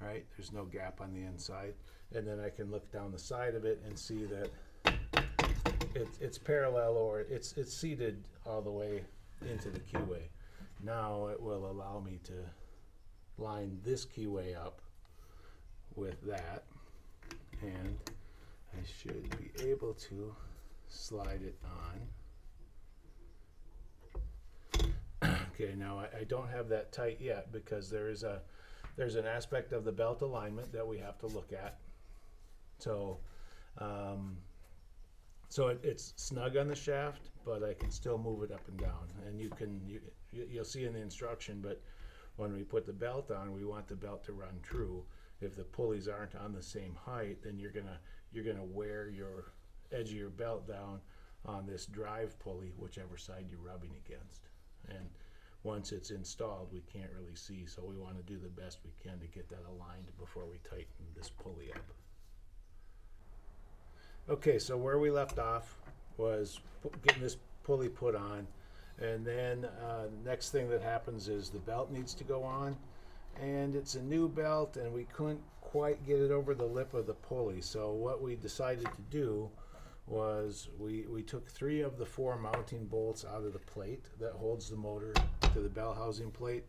All right, there's no gap on the inside. And then I can look down the side of it and see that it's parallel, or it's seated all the way into the keyway. Now it will allow me to line this keyway up with that, and I should be able to slide it on. Okay, now I don't have that tight yet because there's an aspect of the belt alignment that we have to look at. So it's snug on the shaft, but I can still move it up and down, and you'll see in the instruction, but when we put the belt on, we want the belt to run true. If the pulleys aren't on the same height, then you're gonna wear your edge of your belt down on this drive pulley, whichever side you're rubbing against. And once it's installed, we can't really see, so we want to do the best we can to get that aligned before we tighten this pulley up. Okay, so where we left off was getting this pulley put on. And then next thing that happens is the belt needs to go on, and it's a new belt, and we couldn't quite get it over the lip of the pulley. So what we decided to do was we took 3 of the 4 mounting bolts out of the plate that holds the motor to the bell housing plate.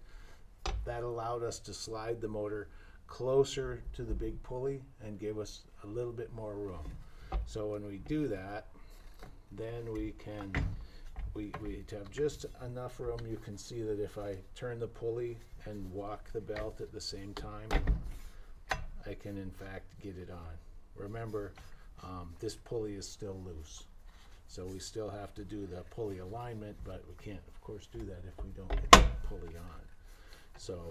That allowed us to slide the motor closer to the big pulley and gave us a little bit more room. So when we do that, then we have just enough room. You can see that if I turn the pulley and walk the belt at the same time, I can in fact get it on. Remember, this pulley is still loose, so we still have to do the pulley alignment, but we can't of course do that if we don't get the pulley on. So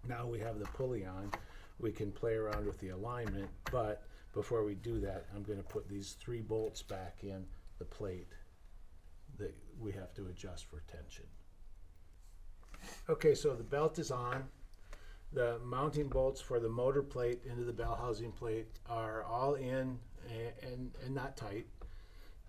now we have the pulley on, we can play around with the alignment, but before we do that, I'm going to put these 3 bolts back in the plate that we have to adjust for tension. Okay, so the belt is on. The mounting bolts for the motor plate into the bell housing plate are all in and not tight.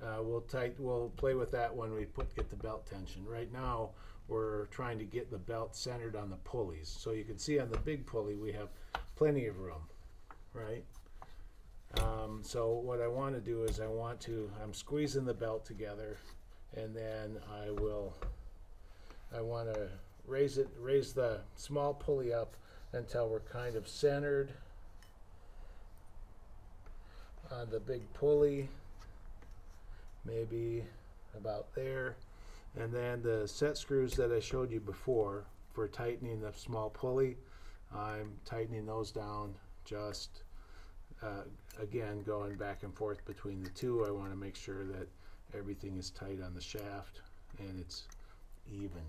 We'll play with that when we get the belt tension. Right now we're trying to get the belt centered on the pulleys. So you can see on the big pulley we have plenty of room, right? So what I want to do is I'm squeezing the belt together, and then I want to raise the small pulley up until we're kind of centered on the big pulley, maybe about there. And then the set screws that I showed you before for tightening the small pulley, I'm tightening those down, just again going back and forth between the two. I want to make sure that everything is tight on the shaft and it's even.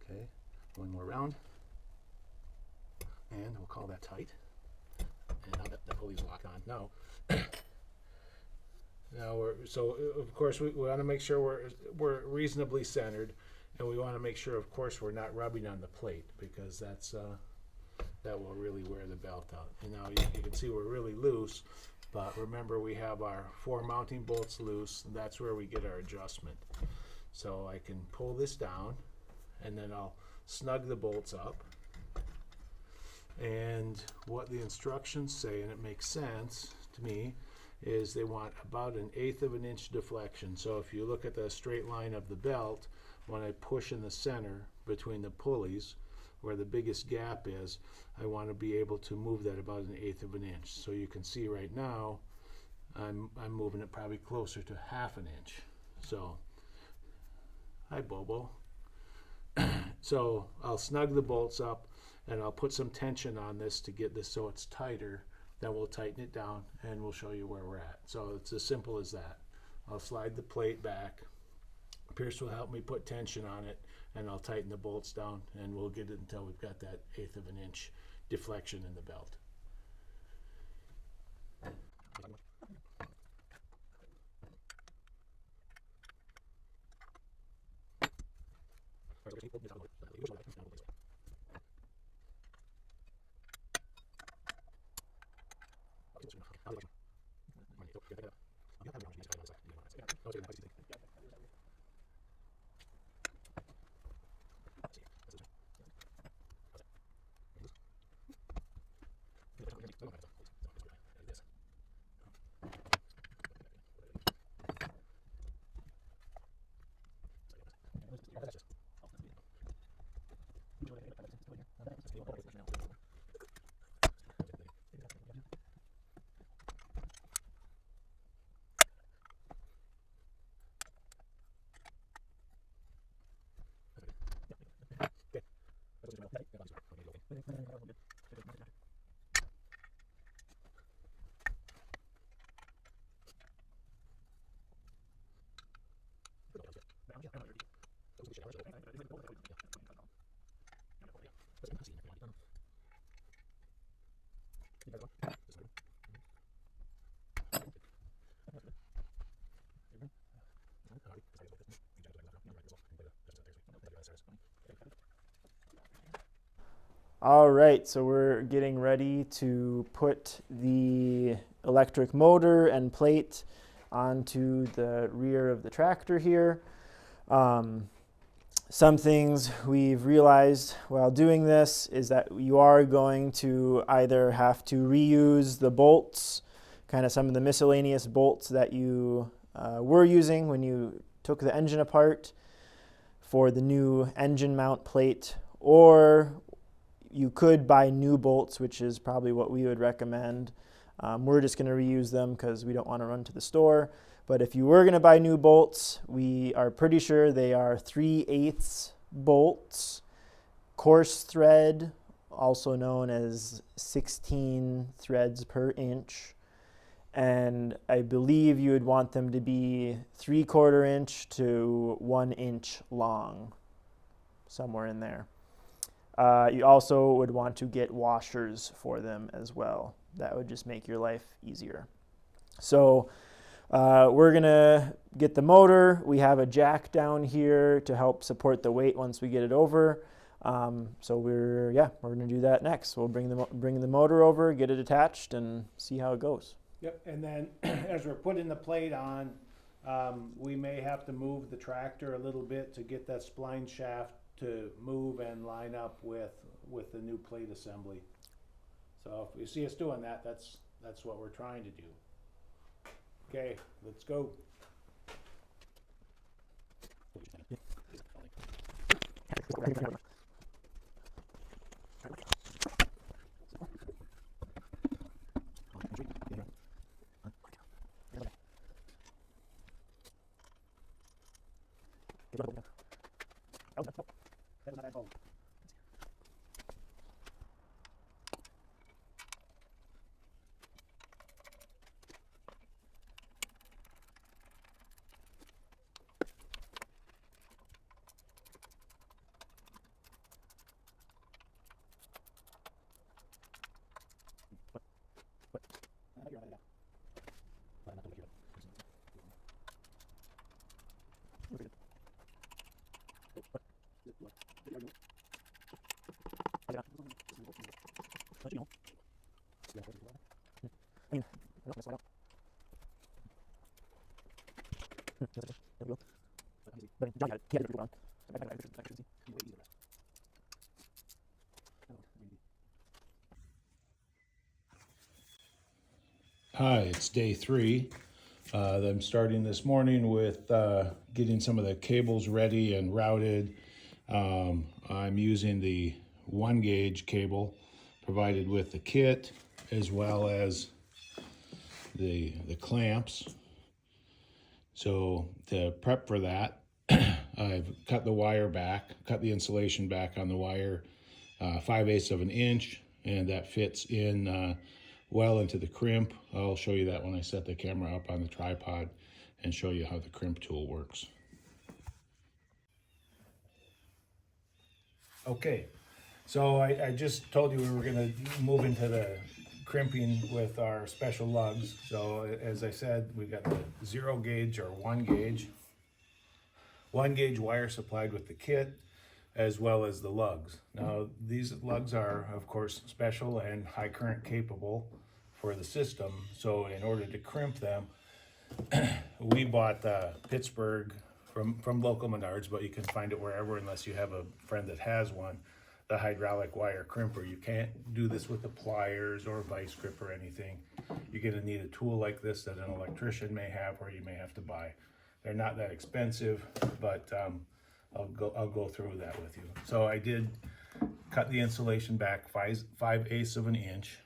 Okay, one more round, and we'll call that tight. And now that the pulley's locked on. Now so of course we want to make sure we're reasonably centered, and we want to make sure, of course, we're not rubbing on the plate, because that will really wear the belt out. And now you can see we're really loose, but remember we have our 4 mounting bolts loose, and that's where we get our adjustment. So I can pull this down, and then I'll snug the bolts up. And what the instructions say, and it makes sense to me, is they want about 1/8 of an inch deflection. So if you look at the straight line of the belt, when I push in the center between the pulleys, where the biggest gap is, I want to be able to move that about 1/8 of an inch. So you can see right now, I'm moving it probably closer to 1/2 an inch. So, hi Bobo. So I'll snug the bolts up, and I'll put some tension on this to get this so it's tighter. Then we'll tighten it down, and we'll show you where we're at. So it's as simple as that. I'll slide the plate back. Pierce will help me put tension on it, and I'll tighten the bolts down, and we'll get it until we've got that 1/8 of an inch deflection in the belt. All right, so we're getting ready to put the electric motor and plate onto the rear of the tractor here. Some things we've realized while doing this is that you are going to either have to reuse the bolts, kind of some of the miscellaneous bolts that you were using when you took the engine apart for the new engine mount plate, or you could buy new bolts, which is probably what we would recommend. We're just going to reuse them because we don't want to run to the store. But if you were going to buy new bolts, we are pretty sure they are 3/8 bolts, coarse thread, also known as 16 threads per inch. And I believe you would want them to be 3/4 inch to 1 inch long, somewhere in there. You also would want to get washers for them as well. That would just make your life easier. So we're gonna get the motor. We have a jack down here to help support the weight once we get it over. So we're gonna do that next. We'll bring the motor over, get it attached, and see how it goes. Yep, and then as we're putting the plate on, we may have to move the tractor a little bit to get that spline shaft to move and line up with the new plate assembly. So if you see us doing that, that's what we're trying to do. Okay, let's go. Hi, it's day 3. I'm starting this morning with getting some of the cables ready and routed. I'm using the 1 gauge cable provided with the kit, as well as the clamps. So to prep for that, I've cut the wire back, cut the insulation back on the wire 5/8 of an inch, and that fits in well into the crimp. I'll show you that when I set the camera up on the tripod and show you how the crimp tool works. Okay, so I just told you we were going to move into the crimping with our special lugs. So as I said, we got the 0 gauge or 1 gauge. 1 gauge wire supplied with the kit, as well as the lugs. Now these lugs are of course special and high current capable for the system. So in order to crimp them, we bought Pittsburgh from local Menards, but you can find it wherever unless you have a friend that has one, the hydraulic wire crimper. You can't do this with the pliers or a vice grip or anything. You're gonna need a tool like this that an electrician may have, or you may have to buy. They're not that expensive, but I'll go through that with you. So I did cut the insulation back 5/8 of an inch,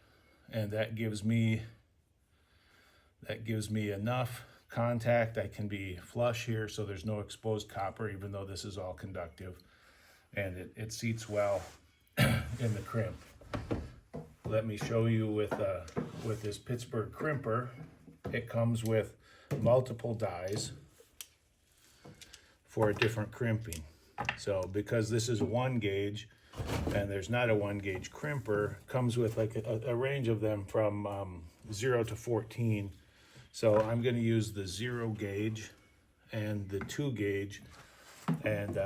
and that gives me enough contact. I can be flush here, so there's no exposed copper, even though this is all conductive, and it seats well in the crimp. Let me show you with this Pittsburgh crimper. It comes with multiple dies for a different crimping. So because this is 1 gauge and there's not a 1 gauge crimper, comes with like a range of them from 0 to 14. So I'm going to use the 0 gauge and the 2 gauge, and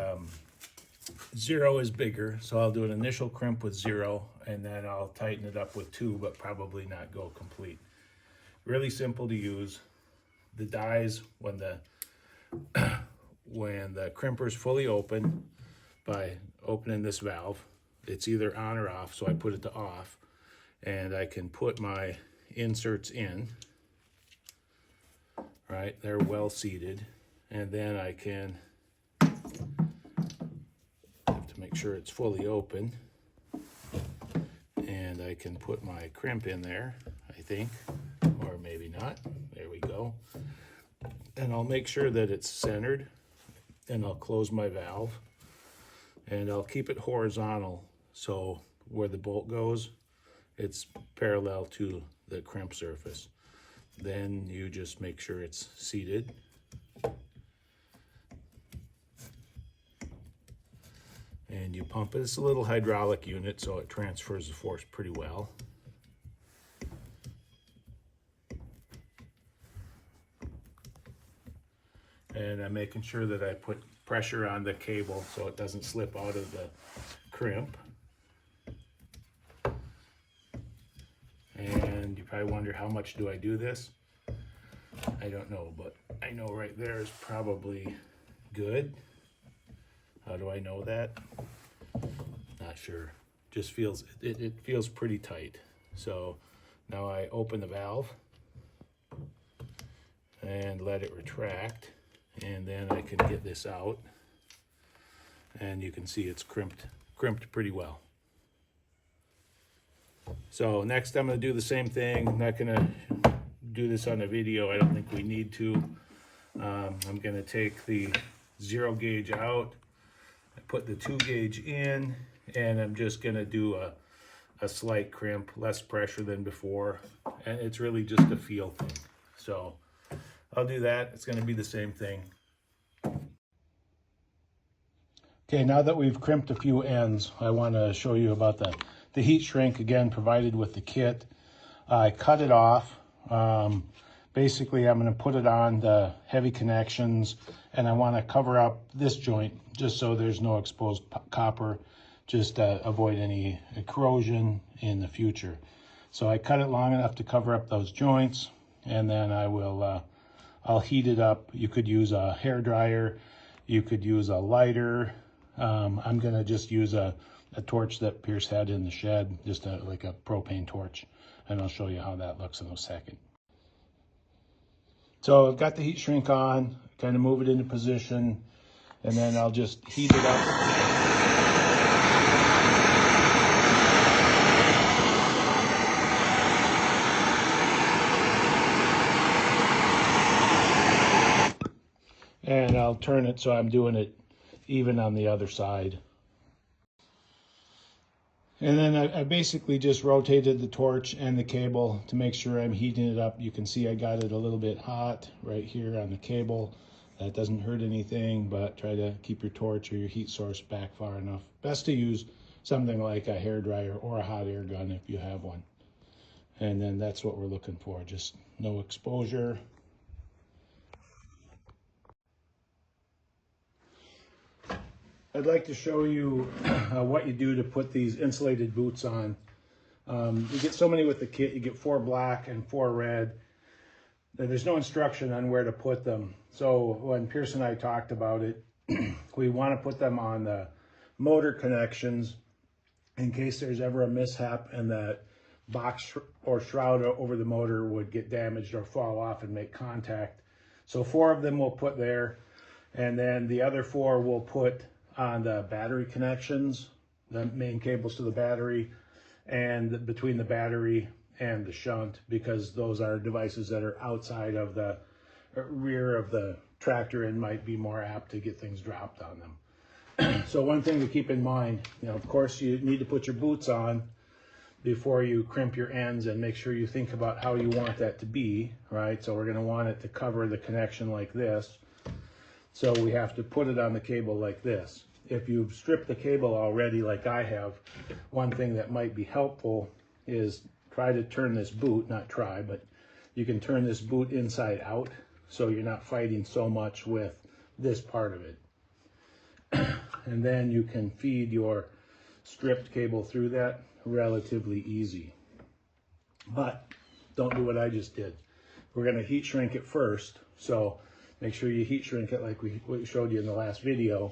0 is bigger, so I'll do an initial crimp with 0, and then I'll tighten it up with 2, but probably not go complete. Really simple to use. The dies, when the crimper is fully open, by opening this valve, it's either on or off, so I put it to off, and I can put my inserts in. Right, they're well seated, and then I can have to make sure it's fully open, and I can put my crimp in there, I think, or maybe not. There we go. And I'll make sure that it's centered, and I'll close my valve, and I'll keep it horizontal, so where the bolt goes, it's parallel to the crimp surface. Then you just make sure it's seated. And you pump it. It's a little hydraulic unit, so it transfers the force pretty well. And I'm making sure that I put pressure on the cable so it doesn't slip out of the crimp. And you probably wonder, how much do I do this? I don't know, but I know right there is probably good. How do I know that? Not sure. Just feels, it feels pretty tight. So now I open the valve and let it retract, and then I can get this out, and you can see it's crimped pretty well. So next I'm going to do the same thing. I'm not going to do this on a video. I don't think we need to. I'm going to take the 0 gauge out. I put the 2 gauge in, and I'm just gonna do a slight crimp, less pressure than before, and it's really just a feel thing. So I'll do that. It's gonna be the same thing. Okay, now that we've crimped a few ends, I want to show you about the heat shrink, again, provided with the kit. I cut it off. Basically, I'm going to put it on the heavy connections, and I want to cover up this joint just so there's no exposed copper, just to avoid any corrosion in the future. So I cut it long enough to cover up those joints, and then I'll heat it up. You could use a hair dryer, you could use a lighter. I'm gonna just use a torch that Pierce had in the shed, just like a propane torch, and I'll show you how that looks in a second. So I've got the heat shrink on, kind of move it into position, and then I'll just heat it up. And I'll turn it so I'm doing it even on the other side. And then I basically just rotated the torch and the cable to make sure I'm heating it up. You can see I got it a little bit hot right here on the cable. That doesn't hurt anything, but try to keep your torch or your heat source back far enough. Best to use something like a hair dryer or a hot air gun if you have one. And then that's what we're looking for, just no exposure. I'd like to show you what you do to put these insulated boots on. You get so many with the kit. You get 4 black and 4 red. There's no instruction on where to put them. So when Pierce and I talked about it, we want to put them on the motor connections in case there's ever a mishap and that box or shroud over the motor would get damaged or fall off and make contact. So 4 of them we'll put there, and then the other 4 we'll put on the battery connections, the main cables to the battery, and between the battery and the shunt, because those are devices that are outside of the rear of the tractor and might be more apt to get things dropped on them. So one thing to keep in mind, of course you need to put your boots on before you crimp your ends, and make sure you think about how you want that to be, right? So we're going to want it to cover the connection like this. So we have to put it on the cable like this. If you've stripped the cable already like I have, one thing that might be helpful is try to turn this boot, not try, but you can turn this boot inside out so you're not fighting so much with this part of it. And then you can feed your stripped cable through that relatively easy. But don't do what I just did. We're going to heat shrink it first, so make sure you heat shrink it like we showed you in the last video.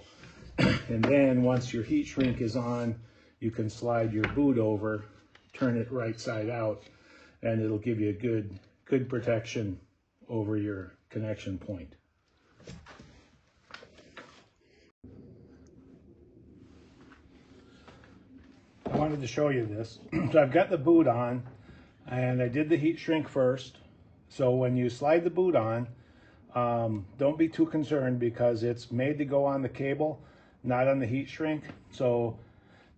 And then once your heat shrink is on, you can slide your boot over, turn it right side out, and it'll give you a good protection over your connection point. I wanted to show you this. So I've got the boot on, and I did the heat shrink first. So when you slide the boot on, don't be too concerned because it's made to go on the cable, not on the heat shrink. So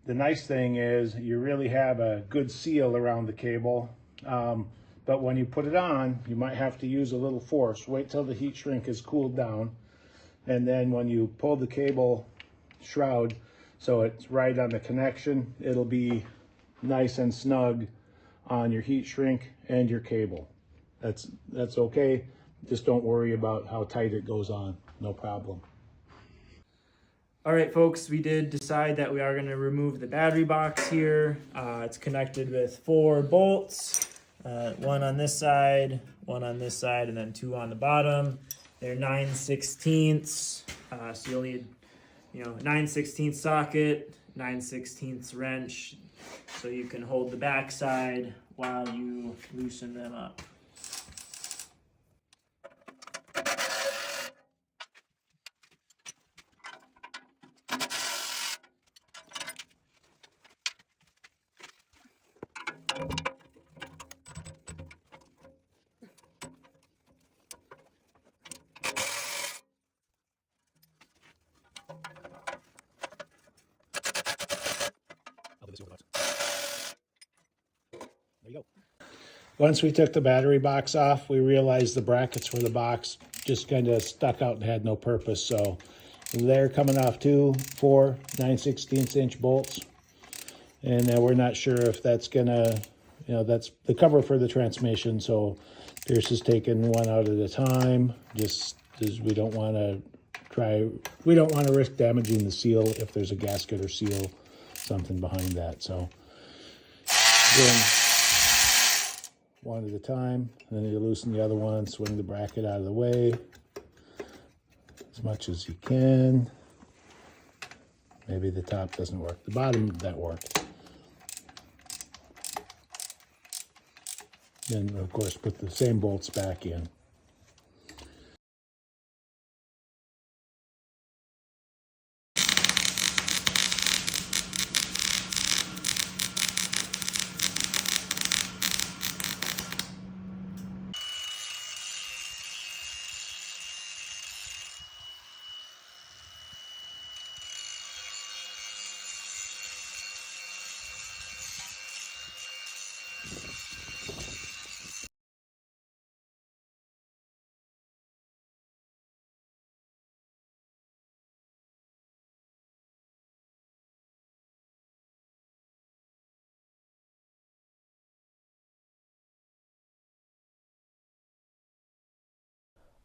the nice thing is you really have a good seal around the cable. But when you put it on, you might have to use a little force. Wait till the heat shrink is cooled down. And then when you pull the cable shroud so it's right on the connection, it'll be nice and snug on your heat shrink and your cable. That's okay. Just don't worry about how tight it goes on. No problem. All right, folks, we did decide that we are going to remove the battery box here. It's connected with 4 bolts, 1 on this side, 1 on this side, and then 2 on the bottom. They're 9/16, so you'll need 9/16 socket, 9/16 wrench, so you can hold the back side while you loosen them up. Once we took the battery box off, we realized the brackets for the box just kind of stuck out and had no purpose. So they're coming off 2, 4, 9/16 inch bolts. And we're not sure if that's gonna, that's the cover for the transmission. So Pierce is taking one out at a time, just because we don't want to risk damaging the seal if there's a gasket or seal, something behind that. So doing one at a time, and then you loosen the other one, swing the bracket out of the way as much as you can. Maybe the top doesn't work, the bottom that worked. Then of course put the same bolts back in.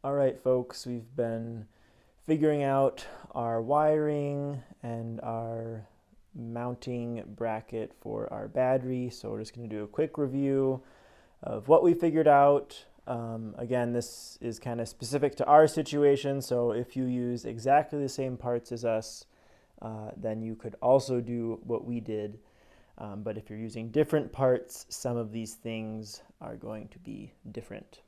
All right, folks, we've been figuring out our wiring and our mounting bracket for our battery. So we're just going to do a quick review of what we figured out. Again, this is kind of specific to our situation. So if you use exactly the same parts as us, then you could also do what we did. But if you're using different parts, some of these things are going to be different.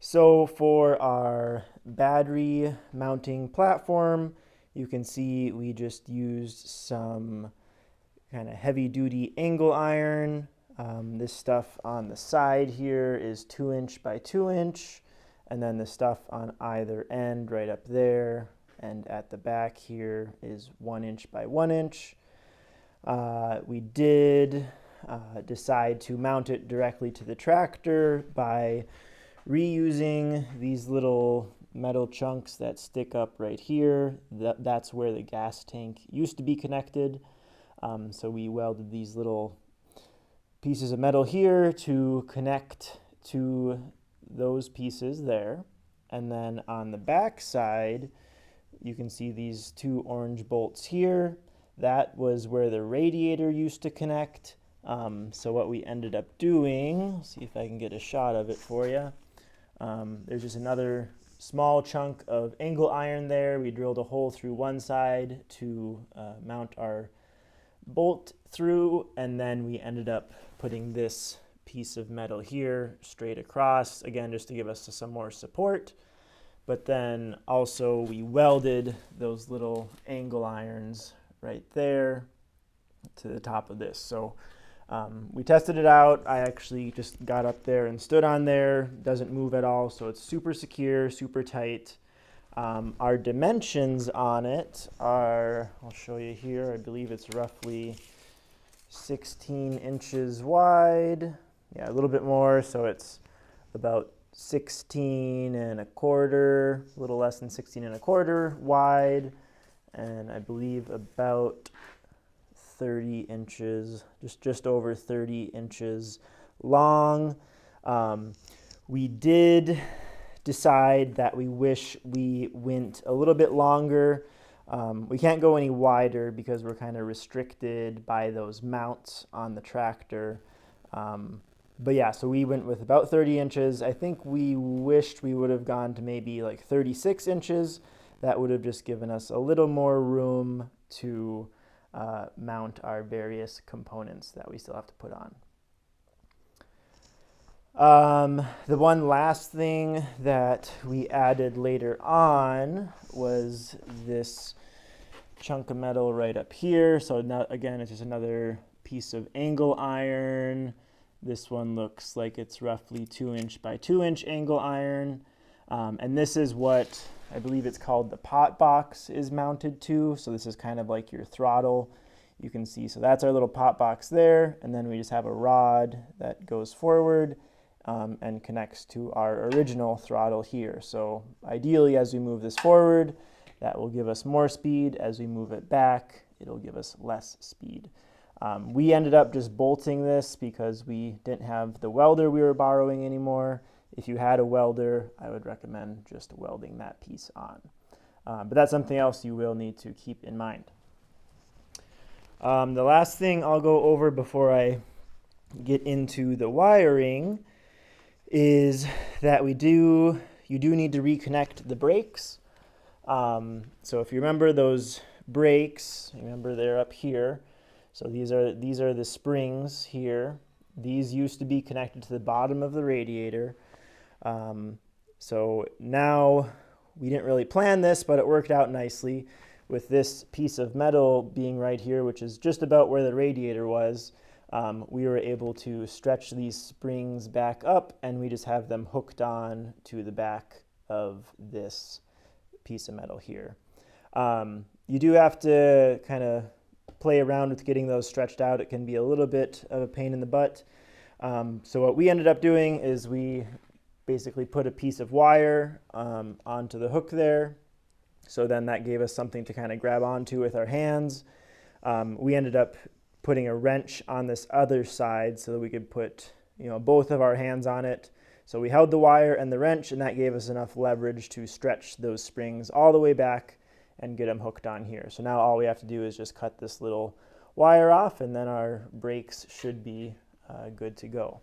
So for our battery mounting platform, you can see we just used some kind of heavy duty angle iron. This stuff on the side here is 2" by 2", and then the stuff on either end right up there and at the back here is 1" by 1". We did decide to mount it directly to the tractor by reusing these little metal chunks that stick up right here. That's where the gas tank used to be connected. So we welded these little pieces of metal here to connect to those pieces there. And then on the back side, you can see these 2 orange bolts here. That was where the radiator used to connect. So what we ended up doing, see if I can get a shot of it for you. There's just another small chunk of angle iron there. We drilled a hole through one side to mount our bolt through, and then we ended up putting this piece of metal here straight across, again just to give us some more support. But then also we welded those little angle irons right there to the top of this. So we tested it out. I actually just got up there and stood on there. Doesn't move at all, so it's super secure, super tight. Our dimensions on it are, I'll show you here, I believe it's roughly 16 inches wide. Yeah, a little bit more, so it's about 16 1/4, a little less than 16 1/4 wide, and I believe about 30 inches, just over 30 inches long. We did decide that we wish we went a little bit longer. We can't go any wider because we're kind of restricted by those mounts on the tractor. But yeah, so we went with about 30 inches. I think we wished we would have gone to maybe like 36 inches. That would have just given us a little more room to mount our various components that we still have to put on. The one last thing that we added later on was this chunk of metal right up here. So now, again, it's just another piece of angle iron. This one looks like it's roughly 2" by 2" angle iron. And this is what I believe it's called the pot box is mounted to. So this is kind of like your throttle. you can see, so that's our little pop box there, and then we just have a rod that goes forward and connects to our original throttle here. So ideally, as we move this forward, that will give us more speed. As we move it back, it'll give us less speed. We ended up just bolting this because we didn't have the welder we were borrowing anymore. If you had a welder, I would recommend just welding that piece on. But that's something else you will need to keep in mind. The last thing I'll go over before I get into the wiring is that you do need to reconnect the brakes. So if you remember those brakes, remember they're up here. So these are the springs here. These used to be connected to the bottom of the radiator. So now we didn't really plan this, but it worked out nicely with this piece of metal being right here, which is just about where the radiator was. We were able to stretch these springs back up, and we just have them hooked on to the back of this piece of metal here. You do have to kind of play around with getting those stretched out. It can be a little bit of a pain in the butt. So what we ended up doing is we basically put a piece of wire onto the hook there. So then that gave us something to kind of grab onto with our hands. We ended up putting a wrench on this other side so that we could put, both of our hands on it. So we held the wire and the wrench, and that gave us enough leverage to stretch those springs all the way back and get them hooked on here. So now all we have to do is just cut this little wire off, and then our brakes should be good to go.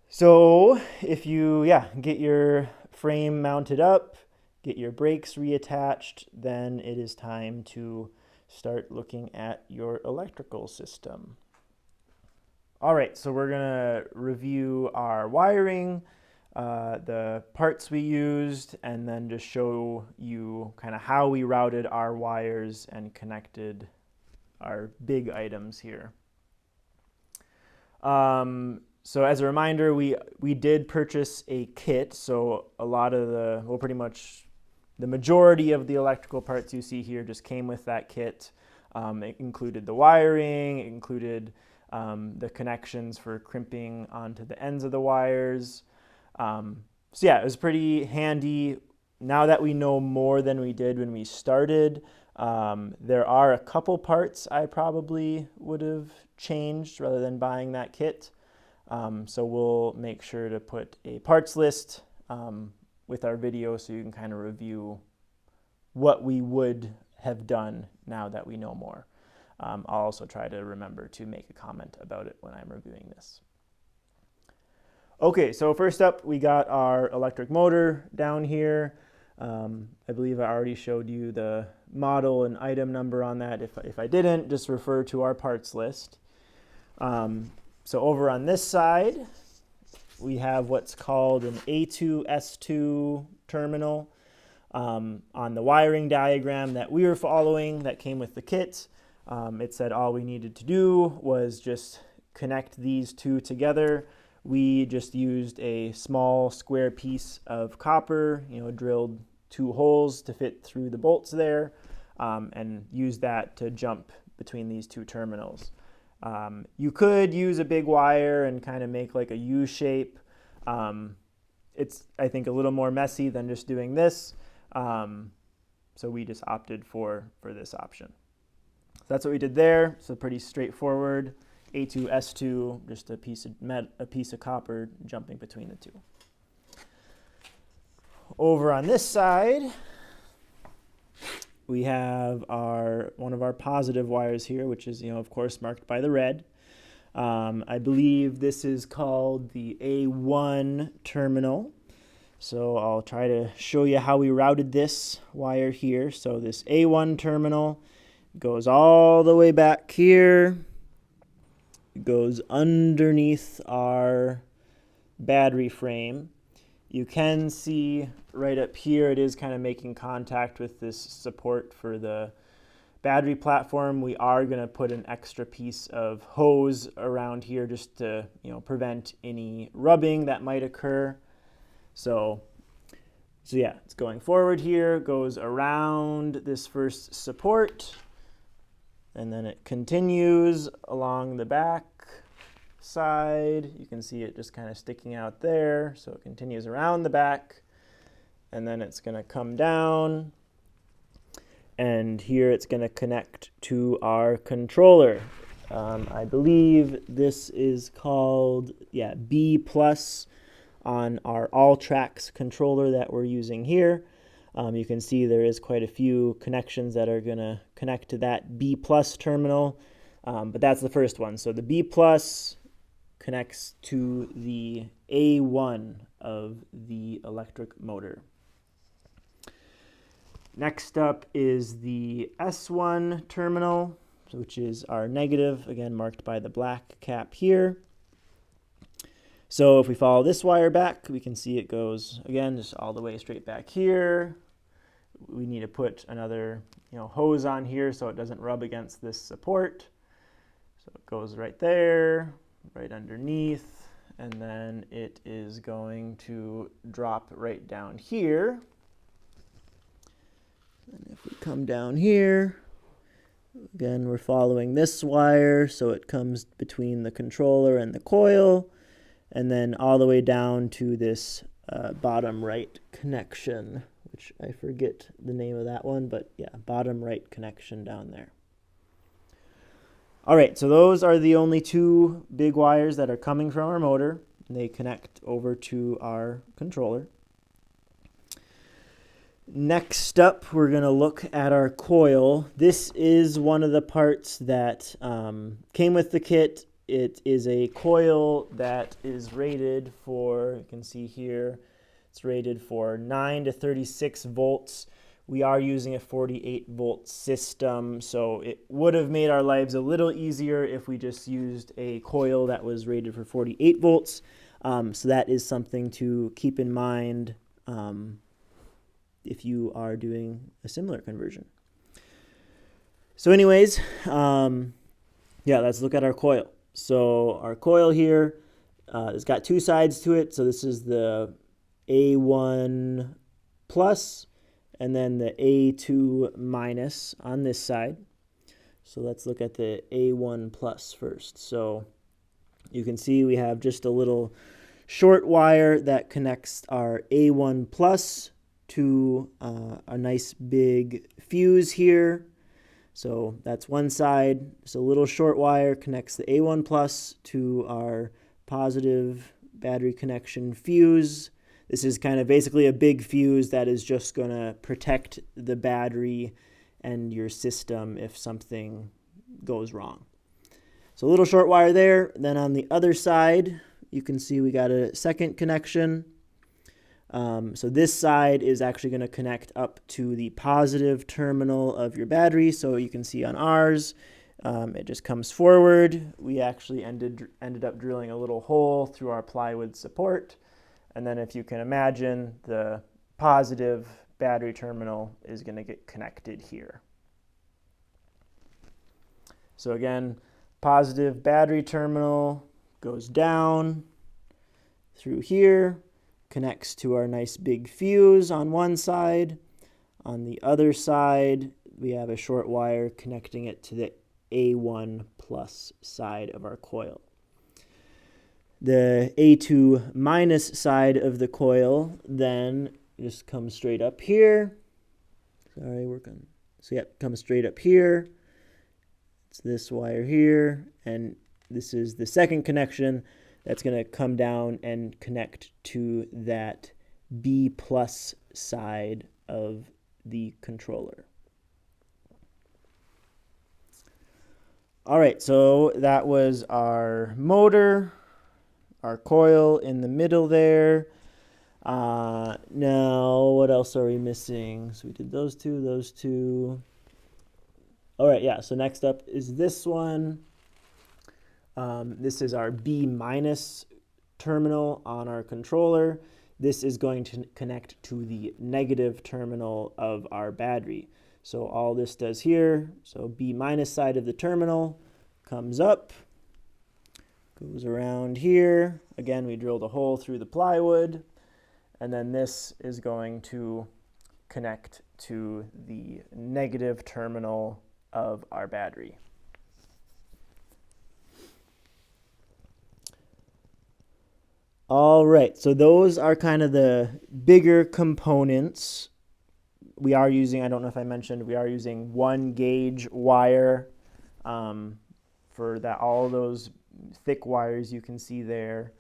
So if you get your frame mounted up, get your brakes reattached, then it is time to start looking at your electrical system. All right, so we're gonna review our wiring, the parts we used, and then just show you kind of how we routed our wires and connected our big items here. So as a reminder, we did purchase a kit, so a lot of pretty much the majority of the electrical parts you see here just came with that kit. It included the wiring, it included the connections for crimping onto the ends of the wires. So yeah, it was pretty handy. Now that we know more than we did when we started, there are a couple parts I probably would have changed rather than buying that kit. So we'll make sure to put a parts list with our video so you can kind of review what we would have done now that we know more. I'll also try to remember to make a comment about it when I'm reviewing this. Okay, so first up we got our electric motor down here. I believe I already showed you the model and item number on that. If I didn't, just refer to our parts list. So over on this side, we have what's called an A2S2 terminal. On the wiring diagram that we were following that came with the kit, it said all we needed to do was just connect these two together. We just used a small square piece of copper, drilled 2 holes to fit through the bolts there, and used that to jump between these 2 terminals. You could use a big wire and kind of make like a U shape. It's, I think, a little more messy than just doing this. So we just opted for this option. So that's what we did there. So pretty straightforward. A2S2, just a piece of copper jumping between the 2. Over on this side, we have one of our positive wires here, which is, of course, marked by the red. I believe this is called the A1 terminal. So I'll try to show you how we routed this wire here. So this A1 terminal goes all the way back here, goes underneath our battery frame. You can see right up here, it is kind of making contact with this support for the battery platform. We are going to put an extra piece of hose around here just to, prevent any rubbing that might occur. So yeah, it's going forward here, goes around this first support, and then it continues along the back side. You can see it just kind of sticking out there. So it continues around the back, and then it's going to come down, and here it's going to connect to our controller. I believe this is called, B plus on our all tracks controller that we're using here. You can see there is quite a few connections that are going to connect to that B plus terminal, but that's the first one. So the B plus connects to the A1 of the electric motor. Next up is the S1 terminal, which is our negative, again marked by the black cap here. So if we follow this wire back, we can see it goes, again, just all the way straight back here. We need to put another hose on here so it doesn't rub against this support. So it goes right there, right underneath, and then it is going to drop right down here. And if we come down here, again, we're following this wire, so it comes between the controller and the coil, and then all the way down to this bottom right connection, which I forget the name of that one, but yeah, bottom right connection down there. All right, so those are the only two big wires that are coming from our motor. They connect over to our controller. Next up, we're going to look at our coil. This is one of the parts that came with the kit. It is a coil that is rated for, you can see here, it's rated for 9 to 36 volts. We are using a 48 volt system, so it would have made our lives a little easier if we just used a coil that was rated for 48 volts. So that is something to keep in mind if you are doing a similar conversion. So anyways, let's look at our coil. So our coil here has got two sides to it. So this is the A1 plus and then the A2 minus on this side. So let's look at the A1 plus first. So you can see we have just a little short wire that connects our A1 plus to a nice big fuse here. So that's one side. So a little short wire connects the A1 plus to our positive battery connection fuse. This is kind of basically a big fuse that is just going to protect the battery and your system if something goes wrong. So a little short wire there. Then on the other side, you can see we got a second connection. So this side is actually going to connect up to the positive terminal of your battery. So you can see on ours, it just comes forward. We actually ended up drilling a little hole through our plywood support. And then if you can imagine, the positive battery terminal is going to get connected here. So again, positive battery terminal goes down through here, connects to our nice big fuse on one side. On the other side, we have a short wire connecting it to the A1 plus side of our coil. The A2 minus side of the coil then just comes straight up here. Comes straight up here. It's this wire here, and this is the second connection that's going to come down and connect to that B plus side of the controller. All right, so that was our motor, our coil in the middle there. Now, what else are we missing? So we did those two. All right, yeah, so next up is this one. This is our B minus terminal on our controller. This is going to connect to the negative terminal of our battery. So all this does here, so B minus side of the terminal comes up, goes around here. Again, we drilled a hole through the plywood, and then this is going to connect to the negative terminal of our battery. All right, so those are kind of the bigger components. We are using, I don't know if I mentioned, we are using 1 gauge wire for that, all those thick wires you can see there.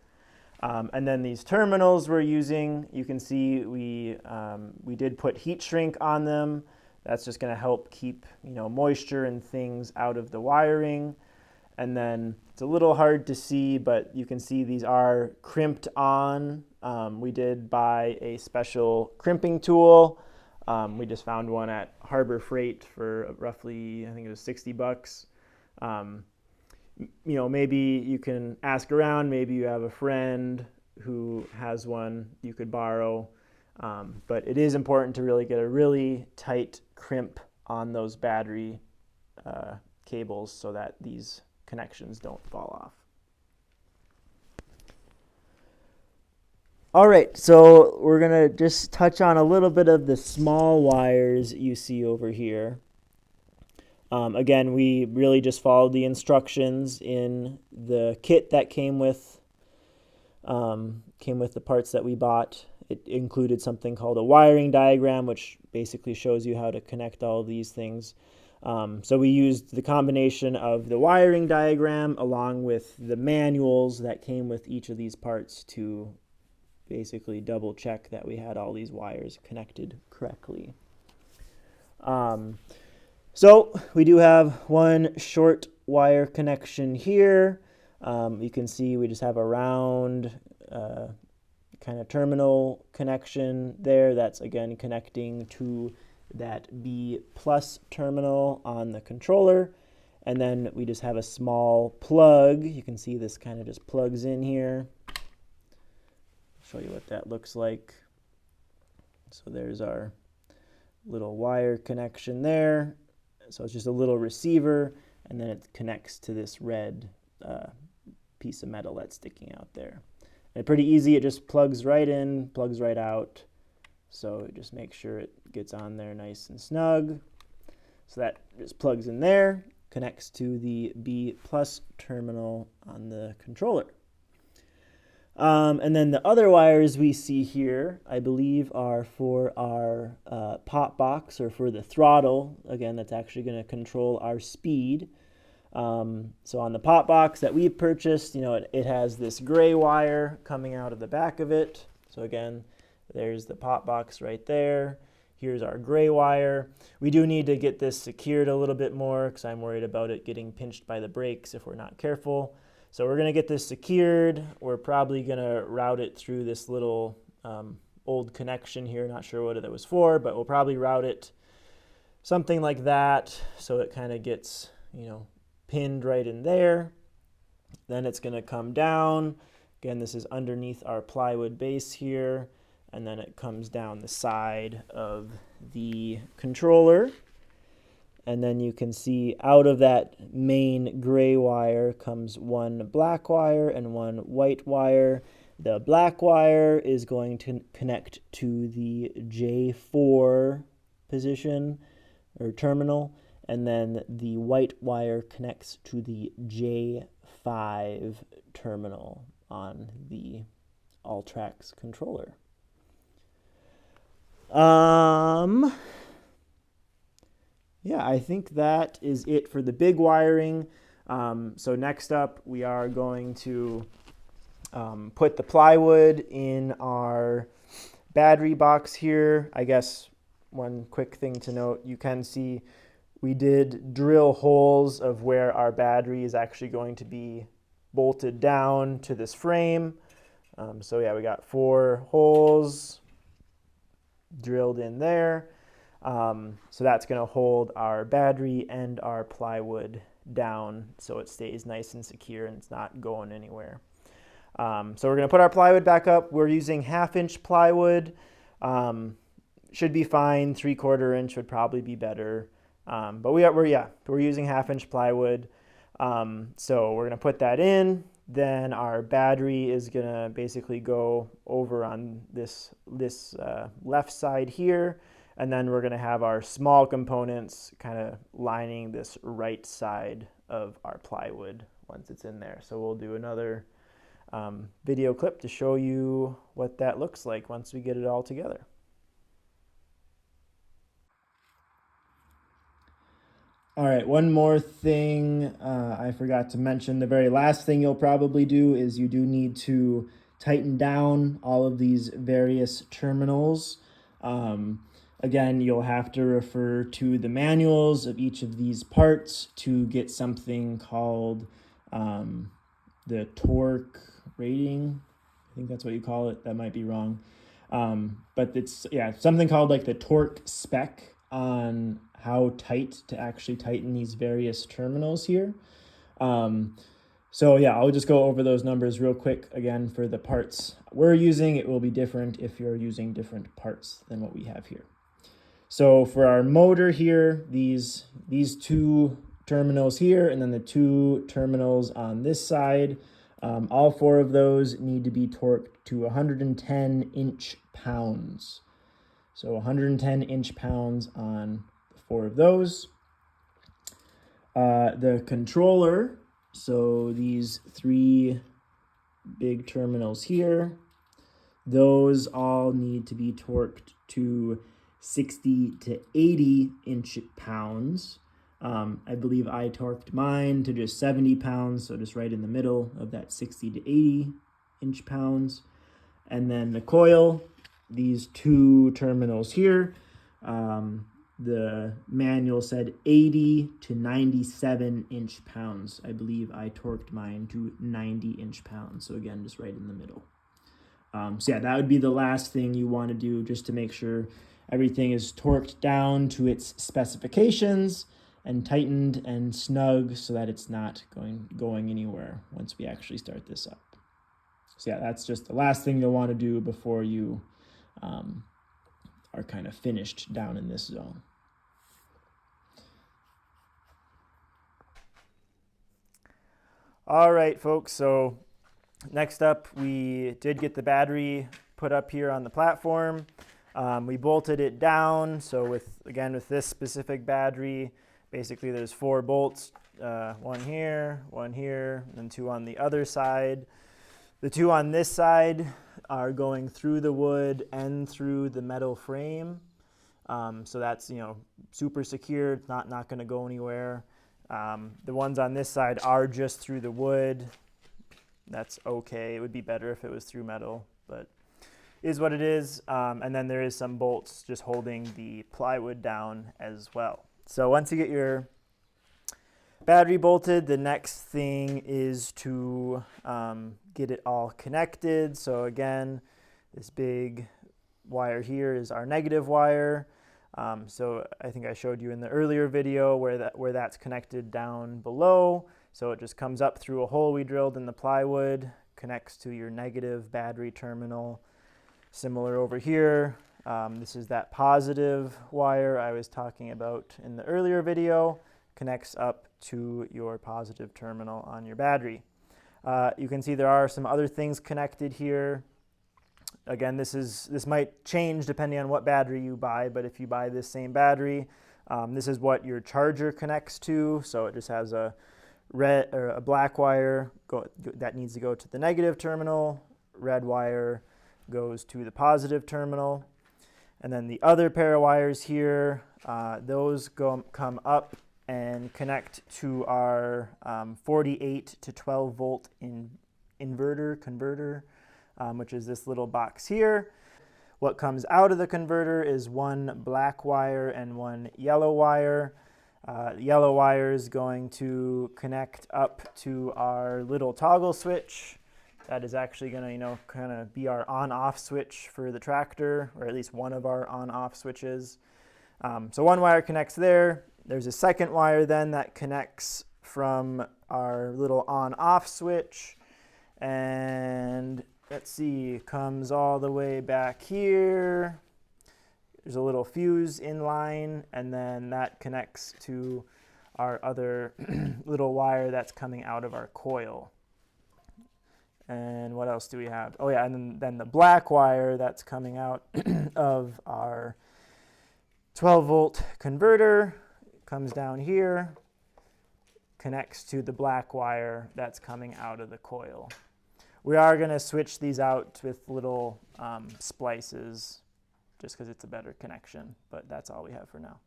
And then these terminals we're using, you can see we did put heat shrink on them. That's just going to help keep moisture and things out of the wiring. And then it's a little hard to see, but you can see these are crimped on. We did buy a special crimping tool. We just found one at Harbor Freight for roughly, I think it was $60. Maybe you can ask around. Maybe you have a friend who has one you could borrow. But it is important to really get a really tight crimp on those battery cables so that these connections don't fall off. All right, so we're gonna just touch on a little bit of the small wires you see over here. Again, we really just followed the instructions in the kit that came with the parts that we bought. It included something called a wiring diagram, which basically shows you how to connect all of these things. So we used the combination of the wiring diagram along with the manuals that came with each of these parts to basically double check that we had all these wires connected correctly. So we do have one short wire connection here. You can see we just have a round kind of terminal connection there. That's again connecting to that B plus terminal on the controller. And then we just have a small plug. You can see this kind of just plugs in here. I'll show you what that looks like. So there's our little wire connection there. So it's just a little receiver, and then it connects to this red piece of metal that's sticking out there. And pretty easy, it just plugs right in, plugs right out. So just make sure it gets on there nice and snug. So that just plugs in there, connects to the B plus terminal on the controller. And then the other wires we see here, I believe, are for our pop box or for the throttle. Again, that's actually going to control our speed. So on the pop box that we purchased, it has this gray wire coming out of the back of it. So again, there's the pop box right there. Here's our gray wire. We do need to get this secured a little bit more because I'm worried about it getting pinched by the brakes if we're not careful. So we're going to get this secured. We're probably going to route it through this little old connection here. Not sure what it was for, but we'll probably route it something like that so it kind of gets, pinned right in there. Then it's going to come down. Again, this is underneath our plywood base here. And then it comes down the side of the controller. And then you can see out of that main gray wire comes one black wire and one white wire. The black wire is going to connect to the J4 position or terminal, and then the white wire connects to the J5 terminal on the Alltrax controller. Yeah, I think that is it for the big wiring. So next up, we are going to put the plywood in our battery box here. I guess one quick thing to note, you can see we did drill holes of where our battery is actually going to be bolted down to this frame. So yeah, we got 4 holes drilled in there. So that's going to hold our battery and our plywood down so it stays nice and secure and it's not going anywhere. So we're going to put our plywood back up. We're using 1/2 inch plywood. Should be fine. 3/4 inch would probably be better. But we're using 1/2 inch plywood. So we're going to put that in. Then our battery is going to basically go over on this left side here. And then we're going to have our small components kind of lining this right side of our plywood once it's in there. So we'll do another video clip to show you what that looks like once we get it all together. All right, one more thing I forgot to mention. The very last thing you'll probably do is you do need to tighten down all of these various terminals. Again, you'll have to refer to the manuals of each of these parts to get something called the torque rating. I think that's what you call it. That might be wrong. But it's, yeah, something called like the torque spec on how tight to actually tighten these various terminals here. So yeah, I'll just go over those numbers real quick again for the parts we're using. It will be different if you're using different parts than what we have here. So for our motor here, these two terminals here and then the two terminals on this side, all four of those need to be torqued to 110 inch-pounds. So 110 inch-pounds on four of those. The controller, so these three big terminals here, those all need to be torqued to 60 to 80 inch-pounds. I believe I torqued mine to just 70 pounds, so just right in the middle of that 60 to 80 inch-pounds. And then the coil, these two terminals here, the manual said 80 to 97 inch-pounds. I believe I torqued mine to 90 inch-pounds. So again, just right in the middle. So yeah, that would be the last thing you want to do just to make sure everything is torqued down to its specifications and tightened and snug so that it's not going anywhere once we actually start this up. So yeah, that's just the last thing you'll want to do before you are kind of finished down in this zone. All right, folks, so next up, we did get the battery put up here on the platform. We bolted it down, so with this specific battery, basically there's 4 bolts, one here, and 2 on the other side. The 2 on this side are going through the wood and through the metal frame. So that's, super secure. It's not going to go anywhere. The ones on this side are just through the wood. That's okay. It would be better if it was through metal, but is what it is. And then there is some bolts just holding the plywood down as well. So once you get your battery bolted, the next thing is to get it all connected. So again, this big wire here is our negative wire. So I think I showed you in the earlier video where that's connected down below. So it just comes up through a hole we drilled in the plywood, connects to your negative battery terminal. Similar over here. This is that positive wire I was talking about in the earlier video, connects up to your positive terminal on your battery. You can see there are some other things connected here. Again, this might change depending on what battery you buy, but if you buy this same battery, this is what your charger connects to. So it just has a red or a black wire that needs to go to the negative terminal. Red wire goes to the positive terminal. And then the other pair of wires here, those come up and connect to our 48 to 12 volt converter, which is this little box here. What comes out of the converter is one black wire and one yellow wire. The yellow wire is going to connect up to our little toggle switch. That is actually going to, kind of be our on-off switch for the tractor, or at least one of our on-off switches. So one wire connects there. There's a second wire then that connects from our little on-off switch. And let's see, comes all the way back here. There's a little fuse in line, and then that connects to our other little wire that's coming out of our coil. And what else do we have? Oh yeah, and then the black wire that's coming out of our 12 volt converter comes down here, connects to the black wire that's coming out of the coil. We are going to switch these out with little splices just because it's a better connection, but that's all we have for now.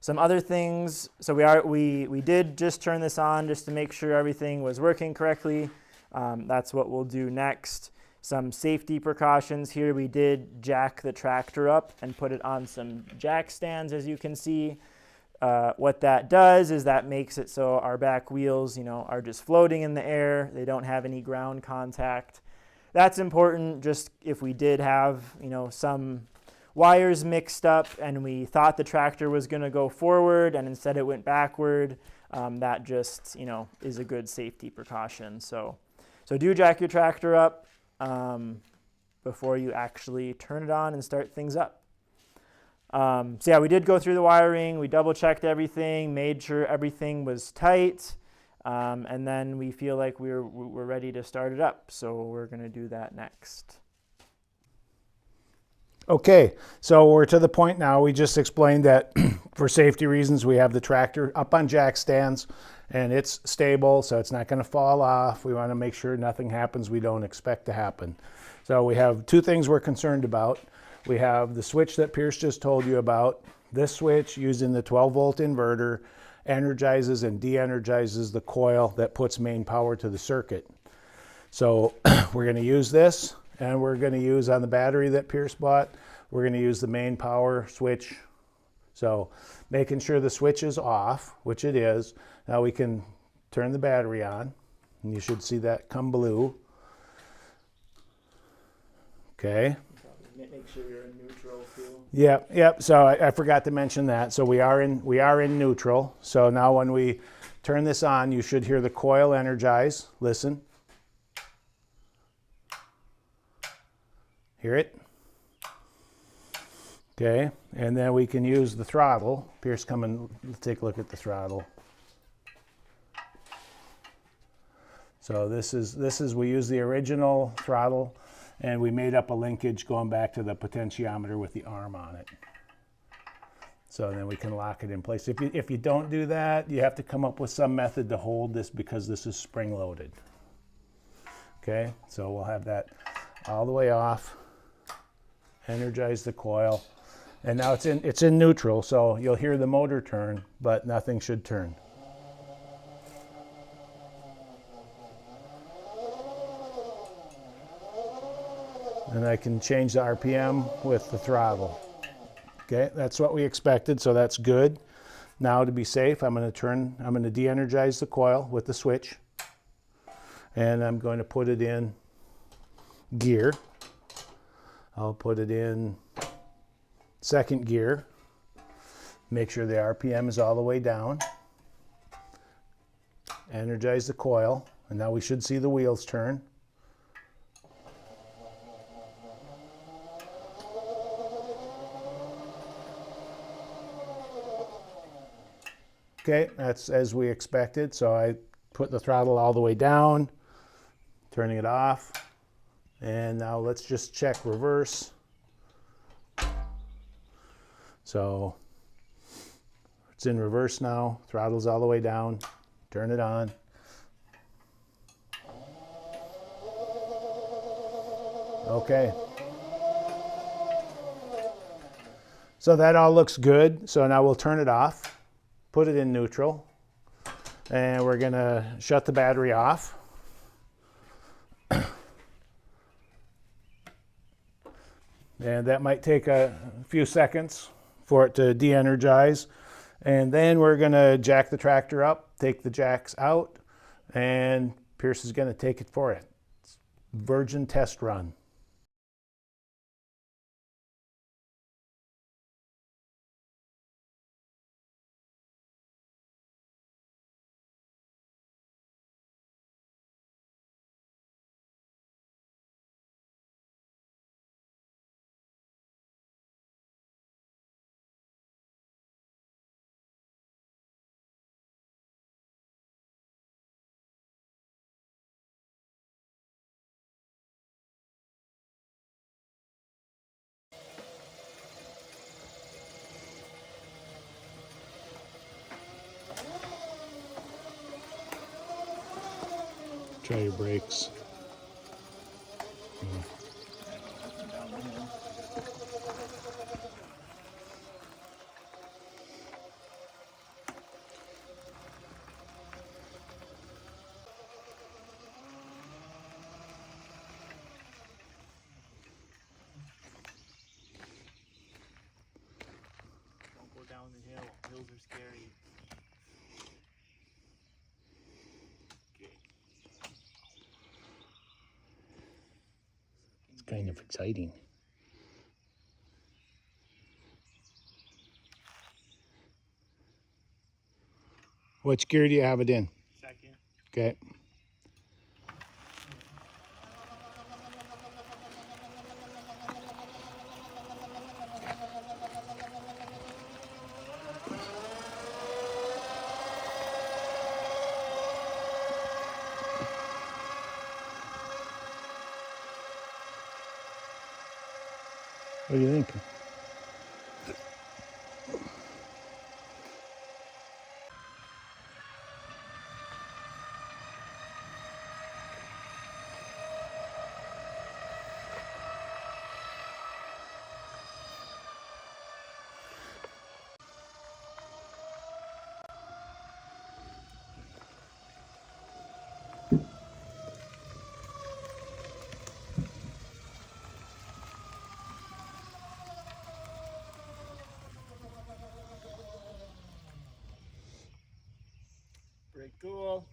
Some other things, so we did just turn this on just to make sure everything was working correctly. That's what we'll do next. Some safety precautions here. We did jack the tractor up and put it on some jack stands, as you can see. What that does is that makes it so our back wheels, are just floating in the air. They don't have any ground contact. That's important just if we did have, some wires mixed up and we thought the tractor was going to go forward and instead it went backward. That just, is a good safety precaution. So do jack your tractor up before you actually turn it on and start things up. So yeah, we did go through the wiring. We double checked everything, made sure everything was tight, and then we feel like we're ready to start it up. So we're going to do that next. Okay, so we're to the point now. We just explained that for safety reasons, we have the tractor up on jack stands and it's stable, so it's not going to fall off. We want to make sure nothing happens we don't expect to happen. So we have two things we're concerned about. We have the switch that Pierce just told you about. This switch, using the 12-volt inverter, energizes and de-energizes the coil that puts main power to the circuit. So we're going to use this, and we're going to use on the battery that Pierce bought, we're going to use the main power switch. So making sure the switch is off, which it is. Now we can turn the battery on, and you should see that come blue. Okay. Make sure you're in neutral too. Yep. So I forgot to mention that. So we are in neutral. So now when we turn this on, you should hear the coil energize. Listen. Hear it? Okay. And then we can use the throttle. Pierce, come and take a look at the throttle. So this is we use the original throttle. And we made up a linkage going back to the potentiometer with the arm on it. So then we can lock it in place. If you don't do that, you have to come up with some method to hold this because this is spring loaded. Okay, so we'll have that all the way off. Energize the coil. And now it's in neutral, so you'll hear the motor turn, but nothing should turn. And I can change the RPM with the throttle. Okay, that's what we expected, so that's good. Now to be safe, I'm going to de-energize the coil with the switch. And I'm going to put it in gear. I'll put it in second gear. Make sure the RPM is all the way down. Energize the coil, and now we should see the wheels turn. Okay, that's as we expected. So I put the throttle all the way down, turning it off. And now let's just check reverse. So it's in reverse now. Throttle's all the way down. Turn it on. Okay. So that all looks good. So now we'll turn it off. Put it in neutral, and we're going to shut the battery off. And that might take a few seconds for it to de-energize. And then we're going to jack the tractor up, take the jacks out, and Pierce is going to take it for it. Virgin test run. try your brakes. Don't go down the hill. Hills are scary. It's kind of exciting. What gear do you have it in? Second. Okay. What do you think? Pretty cool.